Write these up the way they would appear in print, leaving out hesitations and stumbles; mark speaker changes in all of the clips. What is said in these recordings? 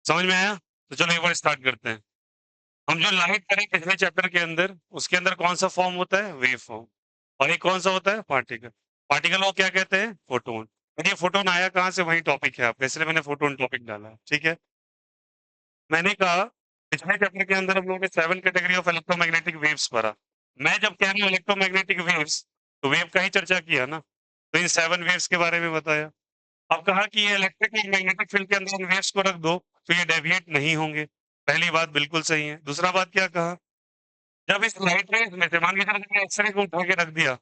Speaker 1: समझ में आया? तो चलो एक बार स्टार्ट करते हैं। हम जो लाइट पढ़े पिछले चैप्टर के अंदर, उसके अंदर कौन-सा फॉर्म होता है? Wave form. और एक कौन-सा होता है? पार्टिकल। पार्टिकल को क्या कहते हैं? फोटोन। और ये फोटोन आया कहाँ से? वही टॉपिक है आपका, इसलिए मैंने फोटोन टॉपिक डाला है, ठीक है? मैंने कहा, पिछले चैप्टर के अंदर हम लोगों ने 7 कैटेगरी ऑफ इलेक्ट्रोमैग्नेटिक वेव्स पढ़ा। मैं जब कह रहा हूँ इलेक्ट्रोमैग्नेटिक वेव्स, तो वेव का ही चर्चा किया ना? तो इन 7 वेव्स के बारे में बताया। अब कहा कि ये इलेक्ट्रिक और मैग्नेटिक फील्ड के अंदर इन वेव्स को रख दो, तो ये डेविएट नहीं होंगे। पहली बात बिल्कुल सही है। दूसरा बात क्या कहा? जब इस लाइट रेज़ में से मान के चलो मैंने एक्स-रे को उठा के रख दिया,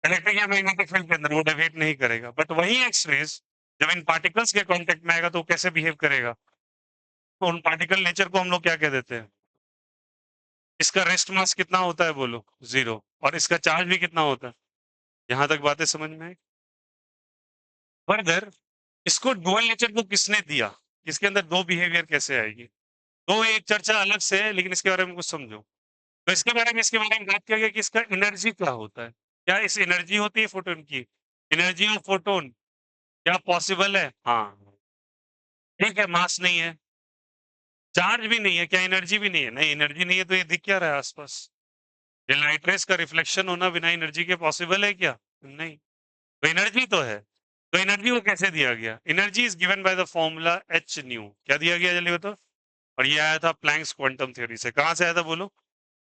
Speaker 1: इलेक्ट्रिक या मैग्नेटिक फील्ड के अंदर वो डेविएट नहीं करेगा। बट वही एक्स-रेज़ जब इन पार्टिकल्स के कॉन्टैक्ट में आएगा तो वो कैसे बिहेव करेगा? तो उन पार्टिकल नेचर को हम लोग क्या कह देते हैं? इसका रेस्ट मास कितना होता है बोलो? 0। और इसका चार्ज भी कितना होता है? यहाँ तक बातें समझ में आई? फर्दर इसको डुअल नेचर को किसने दिया? इसके अंदर 2 बिहेवियर कैसे आएगी? तो एक चर्चा अलग से है, लेकिन इसके बारे में कुछ समझो। तो इसके बारे में बात किया गया कि इसका एनर्जी क्या होता है? क्या इस एनर्जी होती है फोटॉन की? एनर्जी ऑफ फोटॉन क्या पॉसिबल है? हाँ। ठीक है, मास नहीं है, चार्ज भी नहीं है, क्या एनर्जी भी नहीं है? नहीं, एनर्जी नहीं है तो ये दिख क्या रहा है आस-पास? ये लाइट रेज़ का रिफ्लेक्शन होना बिना एनर्जी के पॉसिबल है क्या? नहीं। तो एनर्जी तो है। तो एनर्जी को कैसे दिया गया? Energy is given by the formula h new. क्या दिया गया जल्दी बताओ? और ये आया था प्लैंक्स क्वांटम थ्योरी से। कहाँ से आया था बोलो?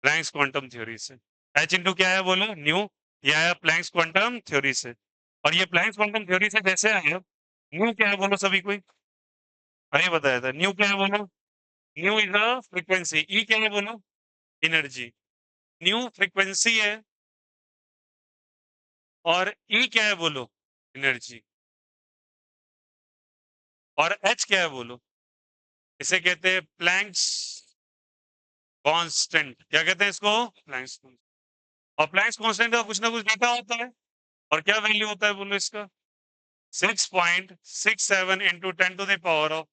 Speaker 1: प्लैंक्स क्वांटम थ्योरी से। h इंटू क्या है बोलो? न्यू। ये आया प्लैंक्स क्वांटम थ्योरी से। और ये प्लैंक्स क्वांटम थ्योरी से कैसे आया? न्यू क्या है बोलो सभी कोई? अरे बताया था। न्यू क्या है बोलो? Nu is a frequency. E क्या है बोलो? एनर्जी। न्यू फ्रीक्वेंसी है और ई क्या है बोलो? एनर्जी। और एच क्या है बोलो? इसे कहते हैं प्लैंक्स कांस्टेंट। क्या कहते हैं इसको? प्लैंक्स। और प्लैंक्स कांस्टेंट का कुछ ना कुछ डेटा होता है। और क्या वैल्यू होता है बोलो इसका? 6.67 into 10 to the power of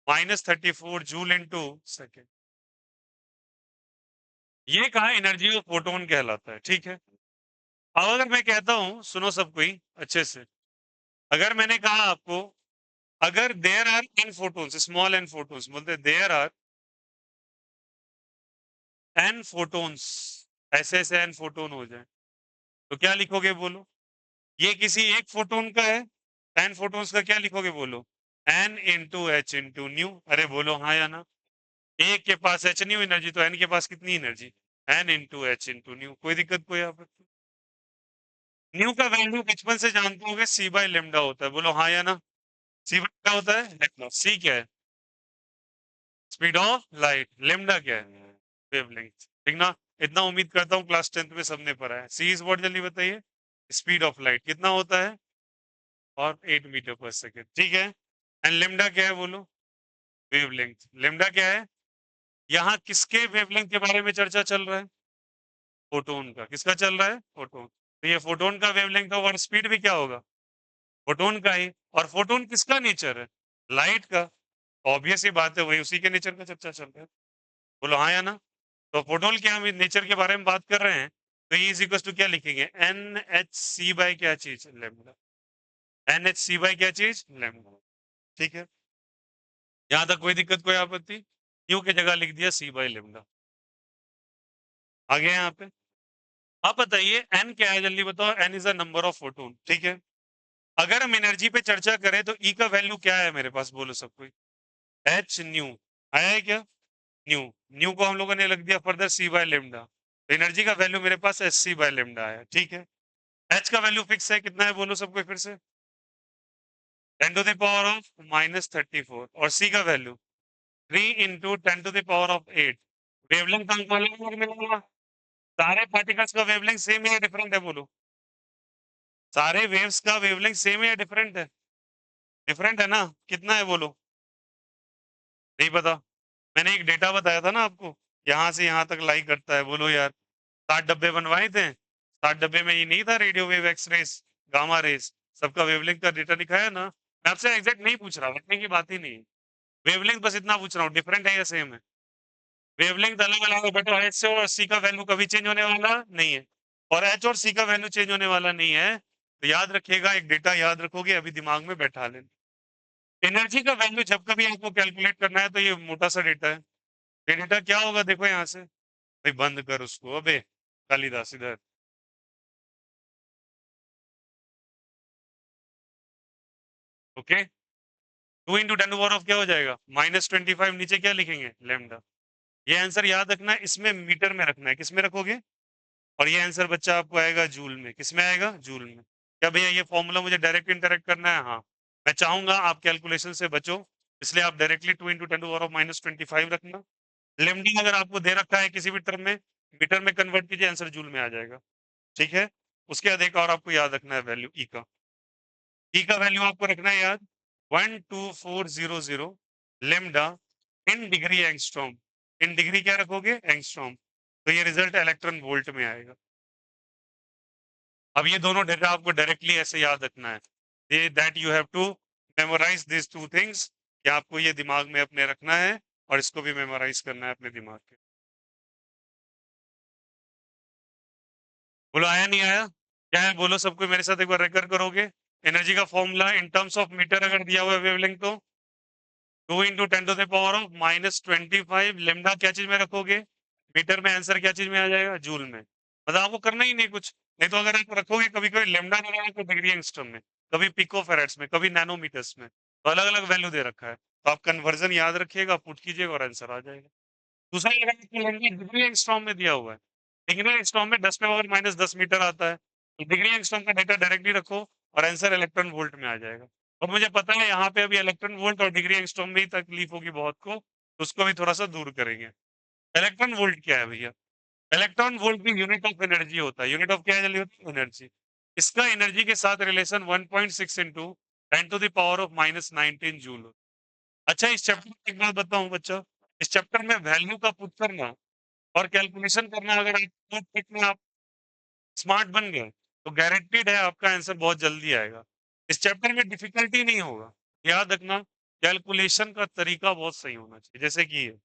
Speaker 1: -34 joule into second. ये कहा एनर्जी ऑफ फोटोन कहलाता है, ठीक है? अब अगर मैं कहता हूं, सुनो सब कोई अच्छे से, अगर मैंने कहा आपको, अगर there are n photons, small n photons, बोलते देयर आर एन फोटोन्स, ऐसे ऐसे एन फोटोन हो जाए, तो क्या लिखोगे बोलो? ये किसी एक फोटोन का है। एन फोटोन्स का क्या लिखोगे बोलो? N into H into nu. अरे बोलो हाँ या ना? एक के पास एच न्यू एनर्जी, तो एन के पास कितनी एनर्जी? N into H into nu. कोई दिक्कत, कोई आपत्ति? न्यू का वैल्यू बचपन से जानते होगे, सी बाय लेमडा होता है। बोलो हाँ या ना? सी बाय क्या होता है? लेमडा। सी क्या है? Speed of light. लेमडा क्या है? वेवलेंथ। ठीक ना? इतना उम्मीद करता हूँ क्लास 10th में सबने पढ़ा है। सी इज व्हाट, जल्दी बताइए? स्पीड ऑफ लाइट कितना होता है? और 8 मीटर पर सेकेंड, ठीक है? एंड लेमडा क्या है बोलो? वेवलेंथ। लेमडा क्या है? यहाँ किसके वेवलेंथ के बारे में चर्चा चल रहा है? फोटोन का। किसका चल रहा है? फोटोन। तो ये फोटोन का वेवलेंथ होगा और स्पीड भी क्या होगा? फोटोन का ही। और फोटोन किसका नेचर है? लाइट का। ऑब्वियस ही बात है, वही उसी के नेचर का चर्चा चल रहा है। बोलो हाँ या ना? तो फोटोन के हम नेचर के बारे में बात कर रहे हैं, तो ये इज इक्वल टू क्या लिखेंगे? एन एच सी बाय क्या चीज? Lambda. N h C by क्या चीज? लेमडा। ठीक है? यहाँ तक कोई दिक्कत, कोई आपत्ति? यू की जगह लिख दिया सी बाय लेमडा। आगे यहाँ पे आप बताइए एन क्या है, जल्दी बताओ? N is a number of photon, ठीक है? अगर हम एनर्जी पे चर्चा करें तो ई का वैल्यू क्या है मेरे पास, बोलो सब कोई? H new. आया है क्या? न्यू। न्यू को हम लोगों ने लग दिया further c by lambda. Energy का वैल्यू मेरे पास एच सी बाय लेमडा आया, ठीक है? एच का वैल्यू फिक्स है, कितना है बोलो सबको फिर से? 10 टू द पावर ऑफ -34। और सी का value 3 into 10 to the power of 8। Wavelength अंक वाला मिलेगा। सारे पार्टिकल्स का वेवलेंथ सेम है या डिफरेंट है बोलो? सारे वेव्स का वेवलेंथ सेम है या डिफरेंट है? डिफरेंट है ना? कितना है बोलो? नहीं पता। मैंने एक डेटा बताया था ना आपको, यहाँ से यहाँ तक लाई करता है। बोलो यार, 60 डब्बे बनवाए थे। 60 डब्बे में ये नहीं था radio wave, x rays, gamma rays, सबका वेवलेंथ का डेटा दिखाया ना? मैं आपसे एग्जैक्ट नहीं पूछ रहा, रखने की बात ही नहीं है। वेवलेंथ बस इतना पूछ रहा हूँ, डिफरेंट है या सेम है? वेवलेंथ अलग अलग है, बट एच और सी का वैल्यू कभी चेंज होने वाला नहीं है। और एच और सी का वैल्यू चेंज होने वाला नहीं है। तो याद रखिएगा, एक डेटा याद रखोगे, अभी दिमाग में बैठा लेना। एनर्जी का वैल्यू जब कभी आपको कैलकुलेट करना है तो ये मोटा सा डेटा है। ये डेटा क्या होगा देखो यहाँ से, भाई बंद कर उसको अबे कालिदास इधर। ओके, 2 × 10⁻⁴ क्या हो जाएगा, -25, नीचे क्या लिखेंगे, लैम्डा। ये आंसर याद रखना है, इसमें मीटर में रखना है, किस में रखोगे, और ये आंसर बच्चा आपको आएगा जूल में, किस में आएगा, जूल में। क्या भैया ये फॉर्मूला मुझे डायरेक्ट इंटरेक्ट करना है, हाँ। मैं चाहूंगा आप कैलकुलेशन से बचो, इसलिए आप डायरेक्टली 2 × 10⁻⁻⁻25 रखना। लेमडी अगर आपको दे रखा है किसी भी टर्म में, मीटर में कन्वर्ट कीजिए, आंसर जूल में आ जाएगा। ठीक है, उसके बाद एक और आपको याद रखना है वैल्यू ई का। ई का वैल्यू आपको रखना है याद, 12400 lambda in degree angstrom. In degree क्या रखोगे, एंगस्ट्रॉम। तो ये रिजल्ट इलेक्ट्रॉन वोल्ट में आएगा। अब ये दोनों डेटा आपको डायरेक्टली ऐसे याद रखना है, ये that you have to memorise this two things, कि आपको ये दिमाग में अपने रखना है और इसको भी मेमोराइज करना है अपने दिमाग के। बोलो आया नहीं आया, क्या है बोलो, सबको मेरे साथ एक बार रेकॉर्ड करोगे। एनर्जी का formula in terms of metre अगर दिया हुआ है वेवलेंथ तो 2 × 10⁻⁻25 लेमडा क्या चीज में रखोगे, मीटर में, आंसर क्या चीज में आ जाएगा, जूल में। मतलब आपको करना ही नहीं कुछ, नहीं तो अगर आप रखोगे कभी कभी लेमडा नहीं रहेगा तो डिग्री एंगस्ट्रॉम में, कभी पिको फेरेड्स में, कभी नैनोमीटर्स में, तो अलग अलग वैल्यू दे रखा है, तो आप कन्वर्जन याद रखिएगा, पुट कीजिएगा और आंसर आ जाएगा। दूसरा ये रहेगा कि लेमडा डिग्री एंगस्ट्रॉम में दिया हुआ है, डिग्री एंगस्ट्रॉम में 10⁻−10 मीटर आता है, तो डिग्री एंगस्ट्रॉम का डेटा डायरेक्टली रखो और आंसर इलेक्ट्रॉन वोल्ट में आ जाएगा। और मुझे पता है यहाँ पे अभी इलेक्ट्रॉन वोल्ट और डिग्री एंगस्ट्रॉम में ही तकलीफ होगी बहुत को, तो उसको भी थोड़ा सा दूर करेंगे। इलेक्ट्रॉन वोल्ट क्या है भैया, इलेक्ट्रॉन वोल्ट भी यूनिट ऑफ एनर्जी होता है, यूनिट ऑफ क्या है, एनर्जी। इसका एनर्जी के साथ रिलेशन 1.6 इंटू 10⁻⁻19 जूल। अच्छा इस चैप्टर में एक बात बताऊं बच्चा, इस चैप्टर में वैल्यू का पुट करना और कैलकुलेशन करना, अगर आप ट्रिक में आप स्मार्ट बन गए तो गारंटीड है आपका आंसर बहुत जल्दी आएगा। इस चैप्टर में डिफिकल्टी नहीं होगा, याद रखना, कैलकुलेशन का तरीका बहुत सही होना चाहिए। जैसे कि ये,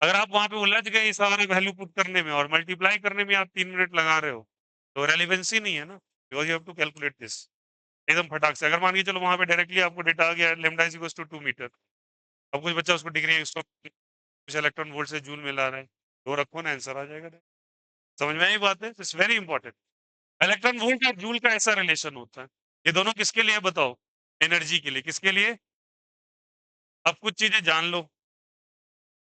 Speaker 1: अगर आप वहां पे उलझ गए इस सारे वैल्यू पुट करने में और मल्टीप्लाई करने में आप 3 मिनट लगा रहे हो, तो रेलिवेंसी नहीं है ना, because you have to calculate this एकदम फटाक से। अगर मान के चलो वहां पे डायरेक्टली आपको डेटा आ गया lambda is equals to 2 metre, अब कुछ बच्चा उसको डिग्री कुछ इलेक्ट्रॉन वोल्ट से जूल में ला रहा है, तो रखो ना आंसर आ जाएगा। समझ में आई बात है, it's very important. Electron volt और जूल का ऐसा रिलेशन होता है, ये दोनों किसके लिए बताओ, एनर्जी के लिए, किसके लिए, अब कुछ चीजें जान लो।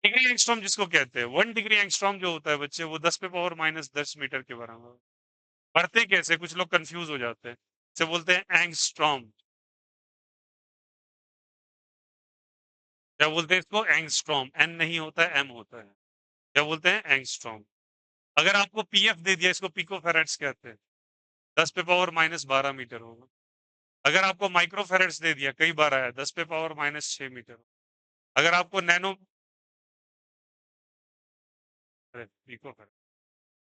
Speaker 1: डिग्री एंगस्ट्रॉम जिसको कहते हैं, 1 डिग्री एंगस्ट्रॉम जो होता है बच्चे, वो 10⁻−10 मीटर के बराबर। बढ़ते कैसे, कुछ लोग कंफ्यूज हो जाते हैं, इसे बोलते हैं एंगस्ट्रॉम। क्या बोलते हैं इसको, एंगस्ट्रॉम, एन नहीं होता है एम होता है, क्या बोलते हैं, एंगस्ट्रॉम। अगर आपको पीएफ दे दिया, इसको पिको फेरेड्स कहते हैं, 10⁻−12 मीटर होगा। अगर आपको माइक्रो फेरेड्स दे दिया, कई बार आया, 10⁻−6 मीटर। अगर आपको नैनो, पिको फेरेड,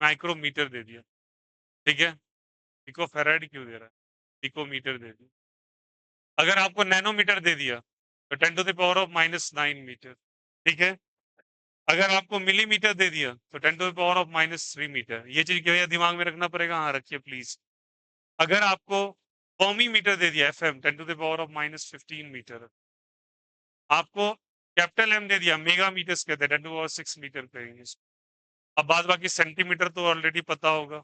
Speaker 1: माइक्रोमीटर दे दिया, ठीक है, पिको फेरेड क्यों दे रहा है, पिको मीटर दे दिया। अगर आपको नैनोमीटर दे दिया तो 10⁻⁻9 मीटर, ठीक है। अगर आपको मिलीमीटर दे दिया तो 10⁻⁻3 मीटर। ये चीज क्या दिमाग में रखना पड़ेगा, हाँ रखिए प्लीज। अगर आपको फॉर्मी मीटर दे दिया, एफएम, 10⁻⁻15 मीटर। आपको कैपिटल एम दे दिया, मेगा मीटर्स कहते हैं, 10⁻6 मीटर कहेंगे इसको। अब बाद बाकी सेंटीमीटर तो ऑलरेडी पता होगा,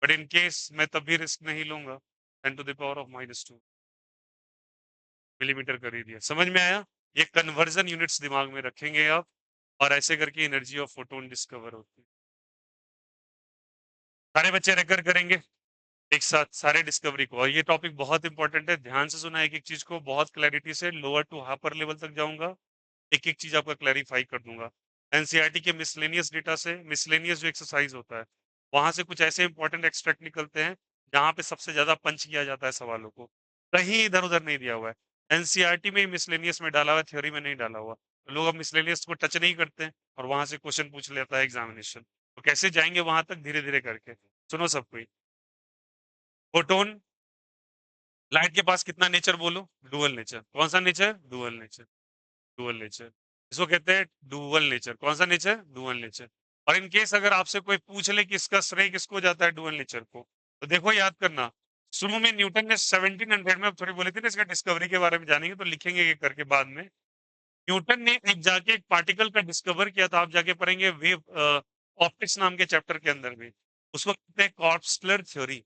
Speaker 1: बट इन केस मैं तब भी रिस्क नहीं लूंगा, 10⁻⁻2 मिलीमीटर कर ही दिया। समझ में आया, ये कन्वर्जन यूनिट्स दिमाग में रखेंगे आप, और ऐसे करके एनर्जी ऑफ फोटोन डिस्कवर होती है। सारे बच्चे रेकर करेंगे एक साथ सारे डिस्कवरी को, और ये टॉपिक बहुत इंपॉर्टेंट है, ध्यान से सुना एक एक चीज को, बहुत क्लैरिटी से लोअर टू हापर लेवल तक जाऊंगा, एक एक चीज आपका क्लैरिफाई कर दूंगा। एनसीईआरटी के मिसलेनियस डेटा से, मिसलेनियस जो एक्सरसाइज होता है वहां से कुछ ऐसे इंपॉर्टेंट एक्सट्रैक्ट निकलते हैं जहां पे सबसे ज्यादा पंच किया जाता है सवालों को, कहीं इधर उधर नहीं दिया हुआ है। एनसीईआरटी में मिसलेनियस में डाला हुआ है, थ्योरी में नहीं डाला हुआ, तो लोग अब मिसलेनियस को टच नहीं करते हैं और वहां से क्वेश्चन पूछ लेता है एग्जामिनेशन। तो कैसे जाएंगे वहां तक, धीरे धीरे करके। सुनो सब कोई, फोटोन, लाइट के पास कितना नेचर बोलो, डुअल नेचर। कौन सा nature, dual nature, dual nature, इसको कहते हैं डुअल नेचर। कौन सा नेचर, डुअल नेचर। और इन केस अगर आपसे कोई पूछ ले कि इसका श्रेय किसको जाता है डुअल नेचर को, तो देखो याद करना, शुरू में न्यूटन ने 1700 में थोड़ी बोली थी ना, इसका डिस्कवरी के बारे में जानेंगे तो लिखेंगे ये करके बाद में। न्यूटन ने एक जाके एक पार्टिकल का डिस्कवर किया था, आप जाके पढ़ेंगे वेव ऑप्टिक्स नाम के चैप्टर के अंदर में। उसको कहते हैं कॉर्पस्कुलर थ्योरी।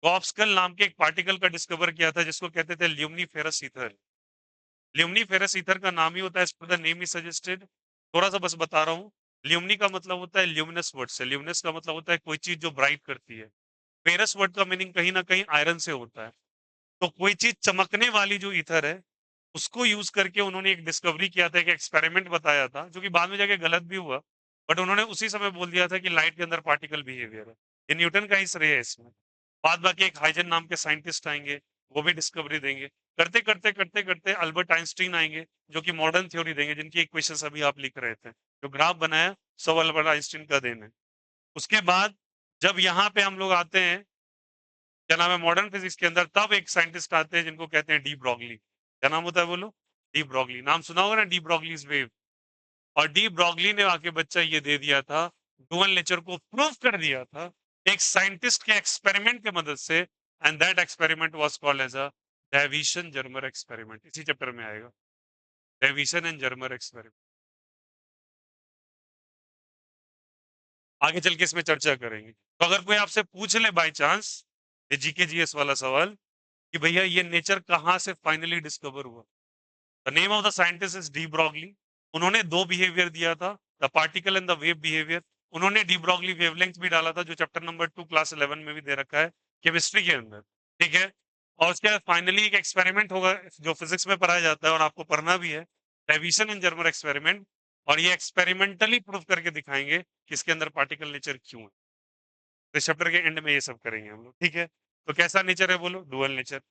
Speaker 1: कॉर्पस्कल नाम के एक पार्टिकल का डिस्कवर किया था जिसको कहते थे ल्यूमिनिफेरस ईथर। ल्यूमिनिफेरस ईथर का नाम ही होता है, द नेम ही सजेस्टेड। थोड़ा सा बस बता रहा हूँ। ल्यूमिनी का मतलब होता है ल्यूमिनस वर्ड से, ल्यूमिनस का मतलब होता है कोई चीज जो ब्राइट करती है। फेरस वर्ड का मीनिंग कहीं ना कहीं आयरन से होता है। तो कोई चीज चमकने वाली जो ईथर है, उसको यूज करके उन्होंने एक डिस्कवरी किया था, एक एक्सपेरिमेंट बताया था, जो कि बाद में जाके गलत भी हुआ। बट उन्होंने उसी समय बोल दिया था कि लाइट के अंदर पार्टिकल बिहेवियर है। ये न्यूटन का ही श्रेय है इसमें। बाद बाकी एक हाइजन नाम के साइंटिस्ट आएंगे, वो भी डिस्कवरी देंगे। करते करते करते करते अल्बर्ट आइंस्टीन आएंगे, जो कि मॉडर्न थ्योरी देंगे, जिनकी इक्वेशंस अभी आप लिख रहे थे। जो ग्राफ बनाया, सब अल्बर्ट आइंस्टीन का देन है। उसके बाद जब यहाँ पे हम लोग आते हैं, क्या नाम है, मॉडर्न फिजिक्स के अंदर, तब एक साइंटिस्ट आते हैं जिनको कहते हैं डी ब्रॉगली। क्या नाम होता है बोलो? De Broglie. नाम सुना होगा ना, डी ब्रॉगलीज वेव। और डी ब्रॉगली ने आके बच्चा ये दे दिया था, डुअल नेचर को प्रूव कर दिया था एक साइंटिस्ट के एक्सपेरिमेंट के मदद से। And that experiment was called as a Davisson Germer experiment. इसी चैप्टर में आएगा, डेविएशन एंड जर्मर एक्सपेरिमेंट। आगे चल के इसमें चर्चा करेंगे। तो अगर कोई आपसे पूछ ले बाय चांस, ये जीके जीएस वाला सवाल, कि भैया ये नेचर कहाँ से फाइनली डिस्कवर हुआ, the name of the scientist is de Broglie. उन्होंने दो बिहेवियर दिया था, the particle and the wave behaviour. उन्होंने डी ब्रॉगली वेवलेंथ भी डाला था, जो चैप्टर नंबर 2 क्लास 11 में भी दे रखा है, केमिस्ट्री के अंदर। ठीक है। और उसके बाद फाइनली एक एक्सपेरिमेंट होगा जो फिजिक्स में पढ़ाया जाता है और आपको पढ़ना भी है, डेविएशन एंड जर्मर एक्सपेरिमेंट। और ये एक्सपेरिमेंटली प्रूव करके दिखाएंगे कि इसके अंदर पार्टिकल नेचर क्यों है। तो इस चैप्टर के एंड में ये सब करेंगे हम लोग। ठीक है। तो कैसा नेचर है बोलो? Dual nature.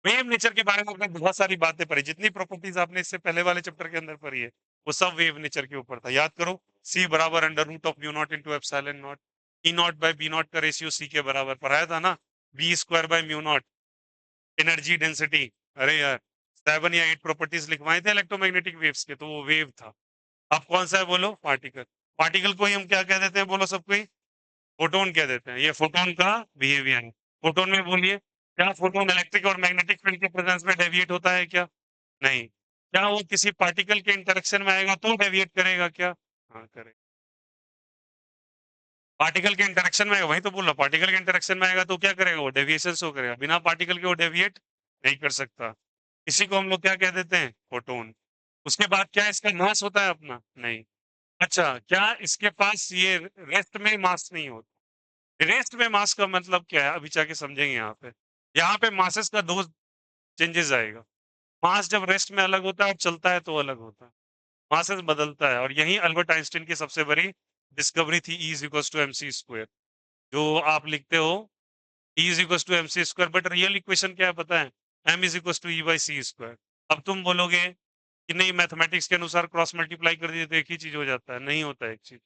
Speaker 1: वेव नेचर के बारे में आपने बहुत सारी बातें पढ़ी, जितनी प्रॉपर्टीज आपने इससे पहले वाले चैप्टर के अंदर पढ़ी है, वो सब वेव नेचर के ऊपर था। याद करो, सी बराबर under root of mu naught into epsilon naught. E naught by B naught का रेशियो सी के बराबर पढ़ाया था ना। B square by mu naught, energy density. अरे यार, 7 या 8 प्रॉपर्टीज लिखवाए थे इलेक्ट्रोमैग्नेटिक वेव्स के, तो वो वेव था। अब कौन सा है बोलो? पार्टिकल। पार्टिकल को ही हम क्या कह देते हैं बोलो? सबको ही फोटोन कह देते हैं। ये फोटोन का बिहेवियर है। फोटोन में बोलिए, क्या फोटोन इलेक्ट्रिक और मैग्नेटिक फील्ड के प्रेजेंस में डेविएट होता है क्या? नहीं। क्या वो किसी पार्टिकल के इंटरेक्शन में आएगा तो डेविएट करेगा क्या? हाँ, करे। पार्टिकल के इंटरेक्शन में आएगा, वही तो बोल रहा, पार्टिकल के इंटरेक्शन में आएगा तो क्या करेगा? वो डेविएशन शो करेगा। बिना पार्टिकल के वो डेविएट नहीं कर सकता। इसी को हम लोग क्या कह देते हैं? फोटोन। उसके बाद क्या इसका मास होता है अपना? नहीं। अच्छा, क्या इसके पास ये रेस्ट में मास नहीं होता? रेस्ट में मास का मतलब क्या है, अभी जाके समझेंगे। यहाँ पे मासेस का दो चेंजेस आएगा। मास जब रेस्ट में अलग होता है और चलता है तो अलग होता है। मासेस बदलता है, और यही अल्बर्ट आइंस्टीन की सबसे बड़ी डिस्कवरी थी, E is equal to m C square. जो आप लिखते हो E is equal to m C square, but real equation क्या है पता है? M is equal to E by C square. अब तुम बोलोगे कि नहीं, मैथमेटिक्स के अनुसार क्रॉस मल्टीप्लाई कर दीजिए तो एक ही चीज हो जाता है। नहीं होता एक चीज,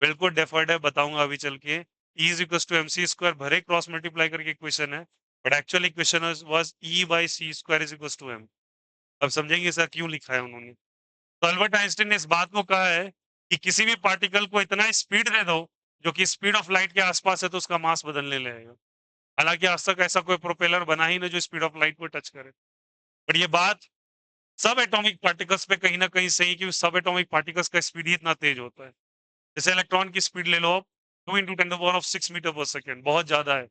Speaker 1: बिल्कुल डेफर्ड है, बताऊंगा अभी चल के। E is equal to m C square भरे क्रॉस मल्टीप्लाई करके इक्वेशन है, but actual equation was E by C square is equal to m. अब समझेंगे सर क्यों लिखा है उन्होंने। तो अल्बर्ट आइंस्टीन ने इस बात को कहा है कि किसी भी पार्टिकल को इतना स्पीड दे दो जो कि स्पीड ऑफ लाइट के आसपास है, तो उसका मास बदलने लगेगा। हालांकि आज तक ऐसा कोई प्रोपेलर बना ही नहीं जो स्पीड ऑफ लाइट को टच करे। पर ये बात सब एटॉमिक पार्टिकल्स पे कहीं ना कहीं सही, कि सब एटॉमिक पार्टिकल्स का स्पीड ही इतना तेज होता है। जैसे इलेक्ट्रॉन की स्पीड ले लो आप, 2 × 10⁻⁶मीटर पर सेकेंड, बहुत ज्यादा है।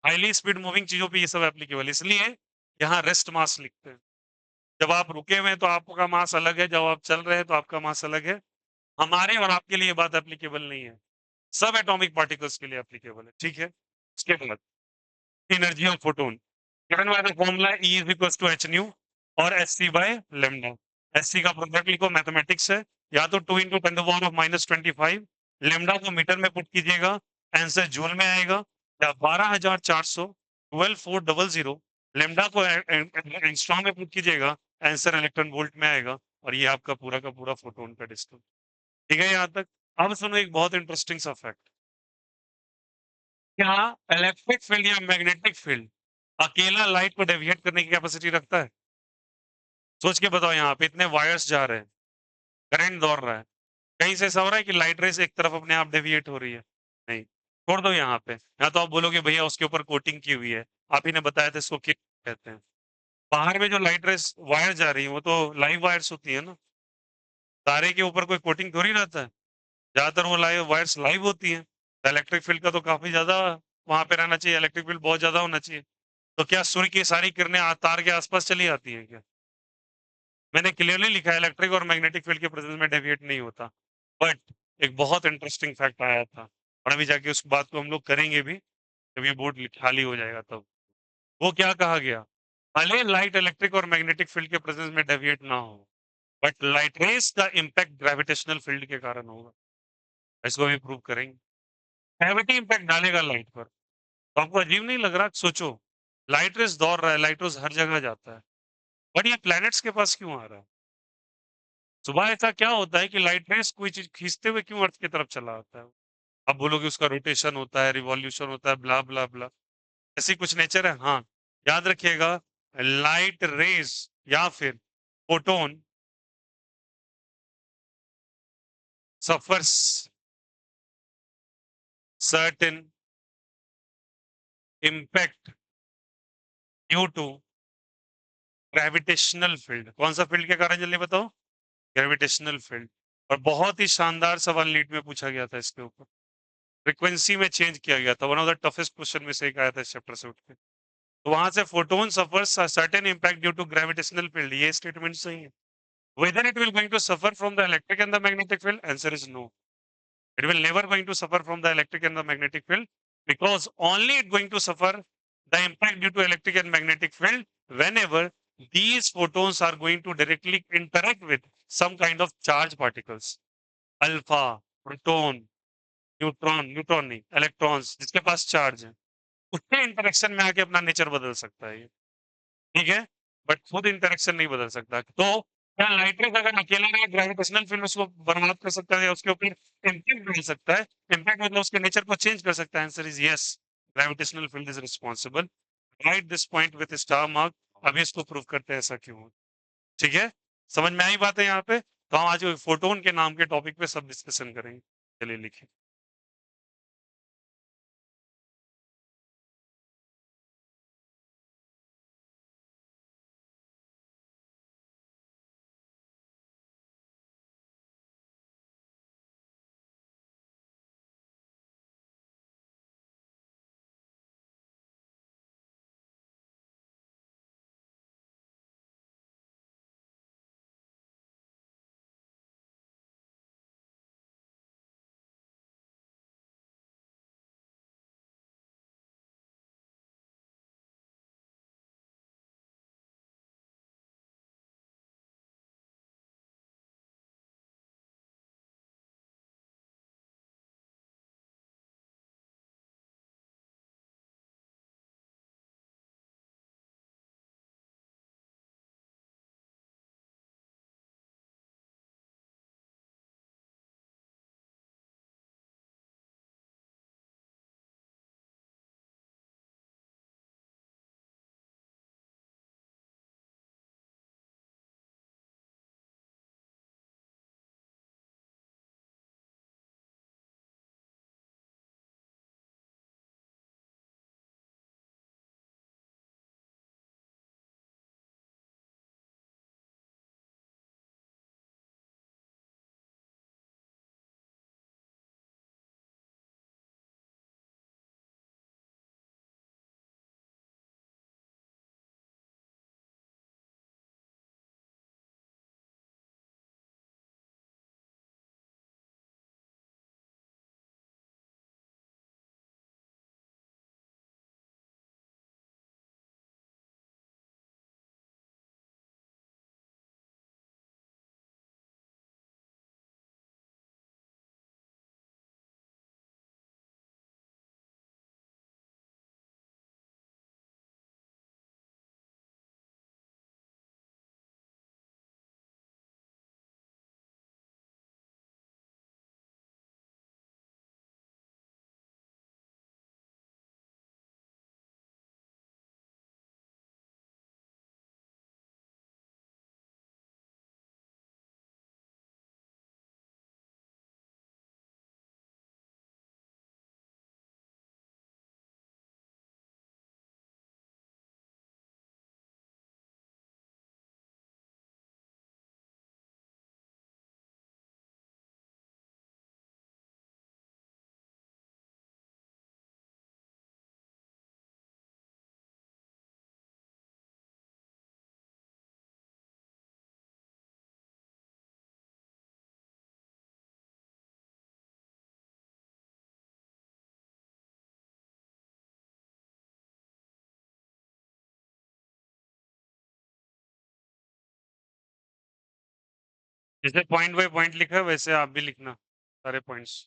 Speaker 1: हाईली स्पीड मूविंग चीजों पे ये सब एप्लीकेबल, इसलिए यहाँ रेस्ट मास लिखते हैं। जब आप रुके हुए हैं तो आपका मास अलग है, जब आप चल रहे हैं तो आपका मास अलग है। हमारे और आपके लिए ये बात एप्लीकेबल नहीं है, सब एटॉमिक पार्टिकल्स के लिए एप्लीकेबल है। ठीक है। उसके बाद energy of photon, given by the formula E is equal to h nu और h C by lambda. H c का प्रोडक्ट लिखो, मैथमेटिक्स है। या तो 2 × 10⁻⁻25, लेमडा को मीटर में पुट कीजिएगा, आंसर जूल में आएगा। या 12,400, 12,400, लेमडा को एंगस्ट्रॉम में पुट कीजिएगा, आंसर इलेक्ट्रॉन वोल्ट में आएगा। और ये आपका पूरा का पूरा फोटोन का डिस्टेंस। ठीक है यहाँ तक? अब सुनो एक बहुत इंटरेस्टिंग सा फैक्ट। क्या इलेक्ट्रिक फील्ड या मैग्नेटिक फील्ड अकेला लाइट को डेविएट करने की कैपेसिटी रखता है? सोच के बताओ। यहाँ पे इतने वायर्स जा रहे हैं, करंट दौड़ रहा है, कहीं से ऐसा हो रहा है कि लाइट रेस एक तरफ अपने आप डेविएट हो रही है? नहीं। छोड़ दो यहाँ पे, या तो आप बोलोगे भैया उसके ऊपर कोटिंग की हुई है, आप ही ने बताया था इसको क्या कहते हैं। बाहर में जो लाइट रेस वायर जा रही है वो तो लाइव वायर्स होती है ना, तारे के ऊपर कोई कोटिंग थोड़ी रहता है, ज्यादातर वो लाइव वायर्स लाइव होती हैं। इलेक्ट्रिक फील्ड का तो काफी ज्यादा वहां पे रहना चाहिए, इलेक्ट्रिक फील्ड बहुत ज्यादा होना चाहिए। तो क्या सूर्य की सारी किरणें तार के आसपास चली आती हैं क्या? मैंने क्लियरली लिखा है इलेक्ट्रिक और मैग्नेटिक फील्ड के प्रेजेंस में डेविएट नहीं होता। बट एक बहुत इंटरेस्टिंग फैक्ट आया था, और अभी जाके उस बात को हम लोग करेंगे भी जब ये बोर्ड खाली हो जाएगा तब। वो क्या कहा गया, भले लाइट इलेक्ट्रिक और मैग्नेटिक फील्ड के प्रेजेंस में डेविएट ना हो, बट लाइट रेस का इम्पैक्ट ग्रेविटेशनल फील्ड के कारण होगा। इसको भी प्रूव करेंगे। ग्रेविटी इम्पैक्ट डालेगा लाइट पर। तो आपको अजीब नहीं लग रहा? सोचो, लाइट रेस दौड़ रहा है, लाइट रेस हर जगह जाता है, बट ये प्लैनेट्स के पास क्यों आ रहा है? सुबह ऐसा क्या होता है कि लाइट रेस कोई चीज खींचते हुए क्यों अर्थ की तरफ चला आता है? आप बोलोगे उसका रोटेशन होता है, रिवॉल्यूशन होता है, ब्ला ब्ला ब्ला, ऐसी कुछ नेचर है। हाँ, याद रखिएगा, लाइट रेस या फिर photon suffers certain impact due to gravitational field. कौन सा फील्ड के कारण, जल्दी बताओ? Gravitational field. और बहुत ही शानदार सवाल नीट में पूछा गया था इसके ऊपर, फ्रीक्वेंसी में चेंज किया गया था, one of the toughest question में से एक आया था इस चैप्टर से उठ के। तो वहां से photon suffers certain impact due to gravitational field, ये स्टेटमेंट सही है। Whether it will going to suffer from the electric and the magnetic field, answer is no. It will never going to suffer from the electric and the magnetic field, because only it going to suffer the impact due to electric and magnetic field whenever these photons are going to directly interact with some kind of charge particles, alpha, proton, neutron नहीं, electrons जिसके पास charge है, उसके interaction में आके अपना nature बदल सकता है ये। ठीक है, बट खुद इंटरेक्शन नहीं बदल सकता। तो क्या लाइट अगर अकेला रहे, ग्रेविटेशनल फील्ड उसको बर्बाद कर सकता है या उसके ऊपर इम्पैक्ट डाल सकता है? इम्पैक्ट मतलब उसके नेचर को चेंज कर सकता है। Answer is yes, gravitational field is responsible. Right this point with star mark. अभी इसको प्रूव करते हैं ऐसा क्यों हो। ठीक है, समझ में आई बात है यहाँ पे? तो हम आज फोटोन के नाम के टॉपिक पे सब डिस्कशन करेंगे। चलिए लिखिए। जैसे पॉइंट बाय पॉइंट लिखा है वैसे आप भी लिखना सारे पॉइंट्स।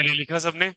Speaker 1: चलिए लिखा सबने?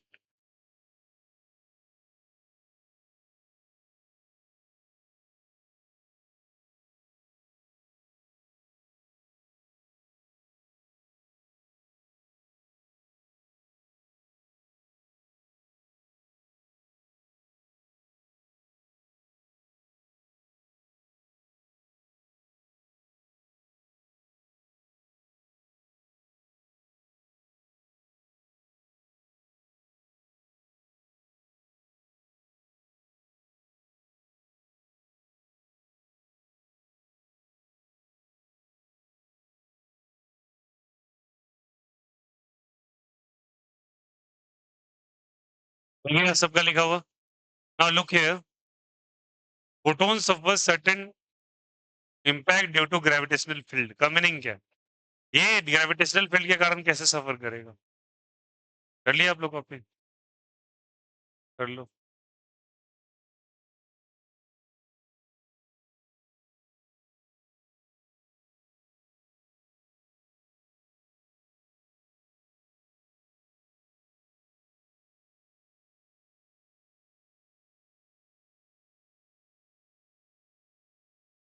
Speaker 1: ये सबका लिखा हुआ? Now look here, photons suffer certain impact due to gravitational field का मीनिंग क्या है? ये ग्रेविटेशनल फील्ड के कारण कैसे सफर करेगा? कर लिया आप लोग कॉपी? कर लो।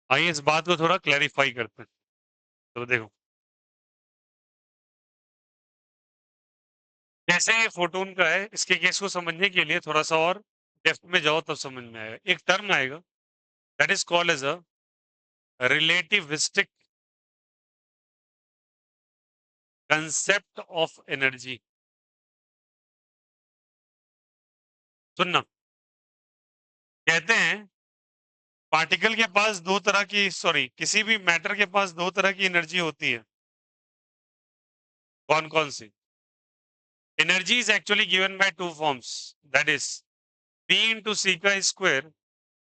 Speaker 1: आइए इस बात को थोड़ा क्लैरिफाई करते हैं। तो देखो, जैसे फोटोन का है, इसके केस को समझने के लिए थोड़ा सा और डेप्थ में जाओ तब समझ में आएगा। एक टर्म आएगा that is called as a relativistic concept of energy. सुनना, कहते हैं पार्टिकल के पास दो तरह की, सॉरी, किसी भी मैटर के पास दो तरह की एनर्जी होती है। कौन कौन सी? Energy is actually given by two forms, that is p into सी का square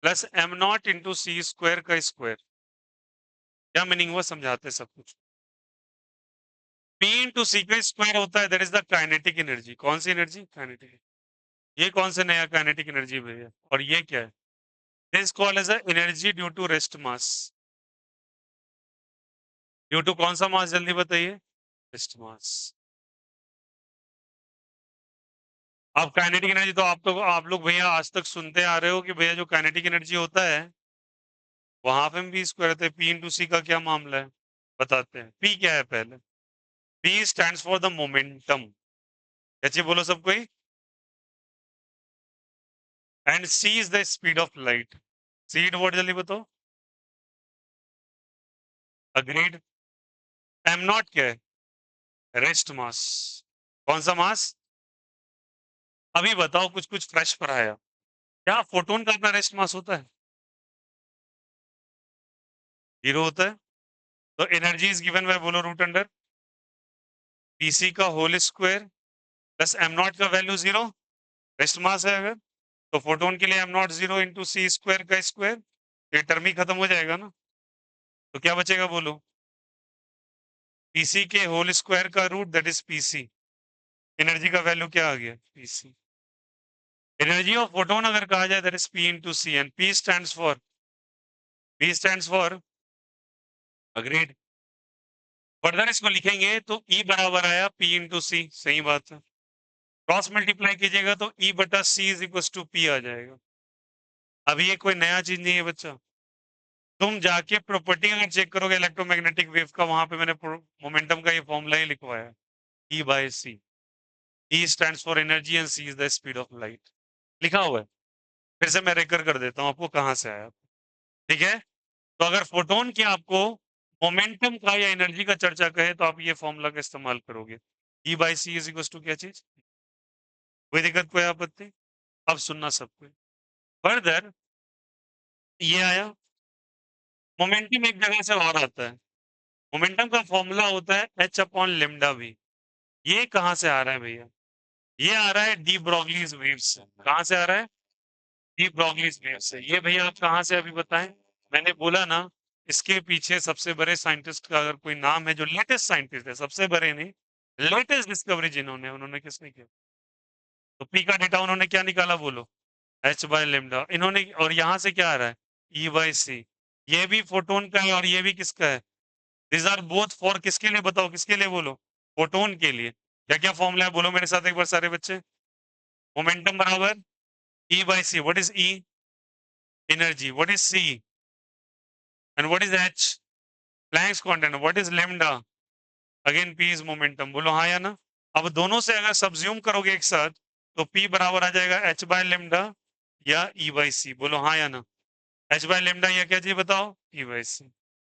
Speaker 1: plus m nought into c square का स्क्वायर। क्या मीनिंग हुआ, समझाते हैं सब कुछ। p इंटू सी का स्क्वायर होता है that is the kinetic energy. कौन सी एनर्जी? काइनेटिक। ये कौन सा नया काइनेटिक एनर्जी भैया? और ये क्या है? This called as energy due to rest mass. Due to कौन सा मास, जल्दी बताइए? Rest mass. अब काइनेटिक एनर्जी तो आप लोग भैया आज तक सुनते आ रहे हो कि भैया जो काइनेटिक एनर्जी होता है वहां पे हम भी स्क्वायर रहते हैं। पी इंटू सी का क्या मामला है बताते हैं। पी क्या है पहले? P stands for the momentum. कैसे बोलो सब कोई? And c is the speed of light. Seed word जल्दी बताओ। अग्रीड। एम नॉट क्या है? Rest mass. कौन सा मास? अभी बताओ, कुछ कुछ फ्रेश पढ़ाया। क्या फोटोन का अपना रेस्ट मास होता है? जीरो होता है। तो एनर्जी इज गिवन बाय, बोलो, रूट अंडर पीसी का whole square plus M naught का वैल्यू जीरो। रेस्ट मास है अगर, तो फोटोन के लिए m naught zero into c square का स्क्वायर, ये टर्म ही खत्म हो जाएगा ना। तो क्या बचेगा बोलो? पीसी के होल स्क्वायर का root that is p c. Energy का वैल्यू क्या आ गया? पीसी। एनर्जी ऑफ फोटोन अगर कहा जाए that is p into c, and p stands for agreed. Further इसको लिखेंगे तो ई बराबर आया पी इंटू सी, सही बात है। क्रॉस मल्टीप्लाई कीजिएगा तो ई बटा सी इज इक्वल टू पी आ जाएगा। अभी ये कोई नया चीज नहीं है बच्चा। तुम जाके प्रॉपर्टी अगर चेक करोगे इलेक्ट्रोमैग्नेटिक वेव का, वहां पे मैंने मोमेंटम का ये फॉर्मूला ही लिखवाया, E by C. E stands for energy and c is the speed of light, लिखा हुआ है। फिर से मैं रेकर कर देता हूँ आपको कहाँ से आया। ठीक है, तो अगर फोटोन की आपको मोमेंटम का या एनर्जी का चर्चा कहे तो आप ये फॉर्मूला का इस्तेमाल करोगे। E by c is equal to क्या चीज? कोई दिक्कत, कोई आपत्ति? अब सुनना सबको। फर्दर ये आया, मोमेंटम एक जगह से और आता है। मोमेंटम का फॉर्मूला होता है एच अपॉन लिम्डा भी। ये कहां से आ रहा है भैया? ये आ रहा है डी ब्रॉगलीज वेव से। कहां से आ रहा है? डी ब्रॉगलीज वेव से। ये भैया आप कहां से अभी बताएं? मैंने बोला ना, इसके पीछे सबसे बड़े साइंटिस्ट का अगर कोई नाम है, जो लेटेस्ट साइंटिस्ट है, सबसे बड़े नहीं, लेटेस्ट डिस्कवरी जिन्होंने, उन्होंने किसने किया? तो पी का डेटा उन्होंने क्या निकाला बोलो? एच बाय लेमडा इन्होंने। और यहां से क्या आ रहा है? ई बाई सी। ये भी फोटोन का है और ये भी किसका है? दिस आर बोथ फॉर किसके लिए बताओ, किसके लिए बोलो? फोटोन के लिए। क्या क्या फॉर्मूला है बोलो मेरे साथ एक बार सारे बच्चे। मोमेंटम बराबर E by C. What is E? Energy. What is C? And what is H? Planck's constant. What is lambda? Again P is momentum. बोलो हाँ या ना। अब दोनों से अगर सब्ज्यूम करोगे एक साथ तो P बराबर आ जाएगा H by lambda या E by C। बोलो हाँ या ना। H by lambda या क्या जी बताओ? E by C।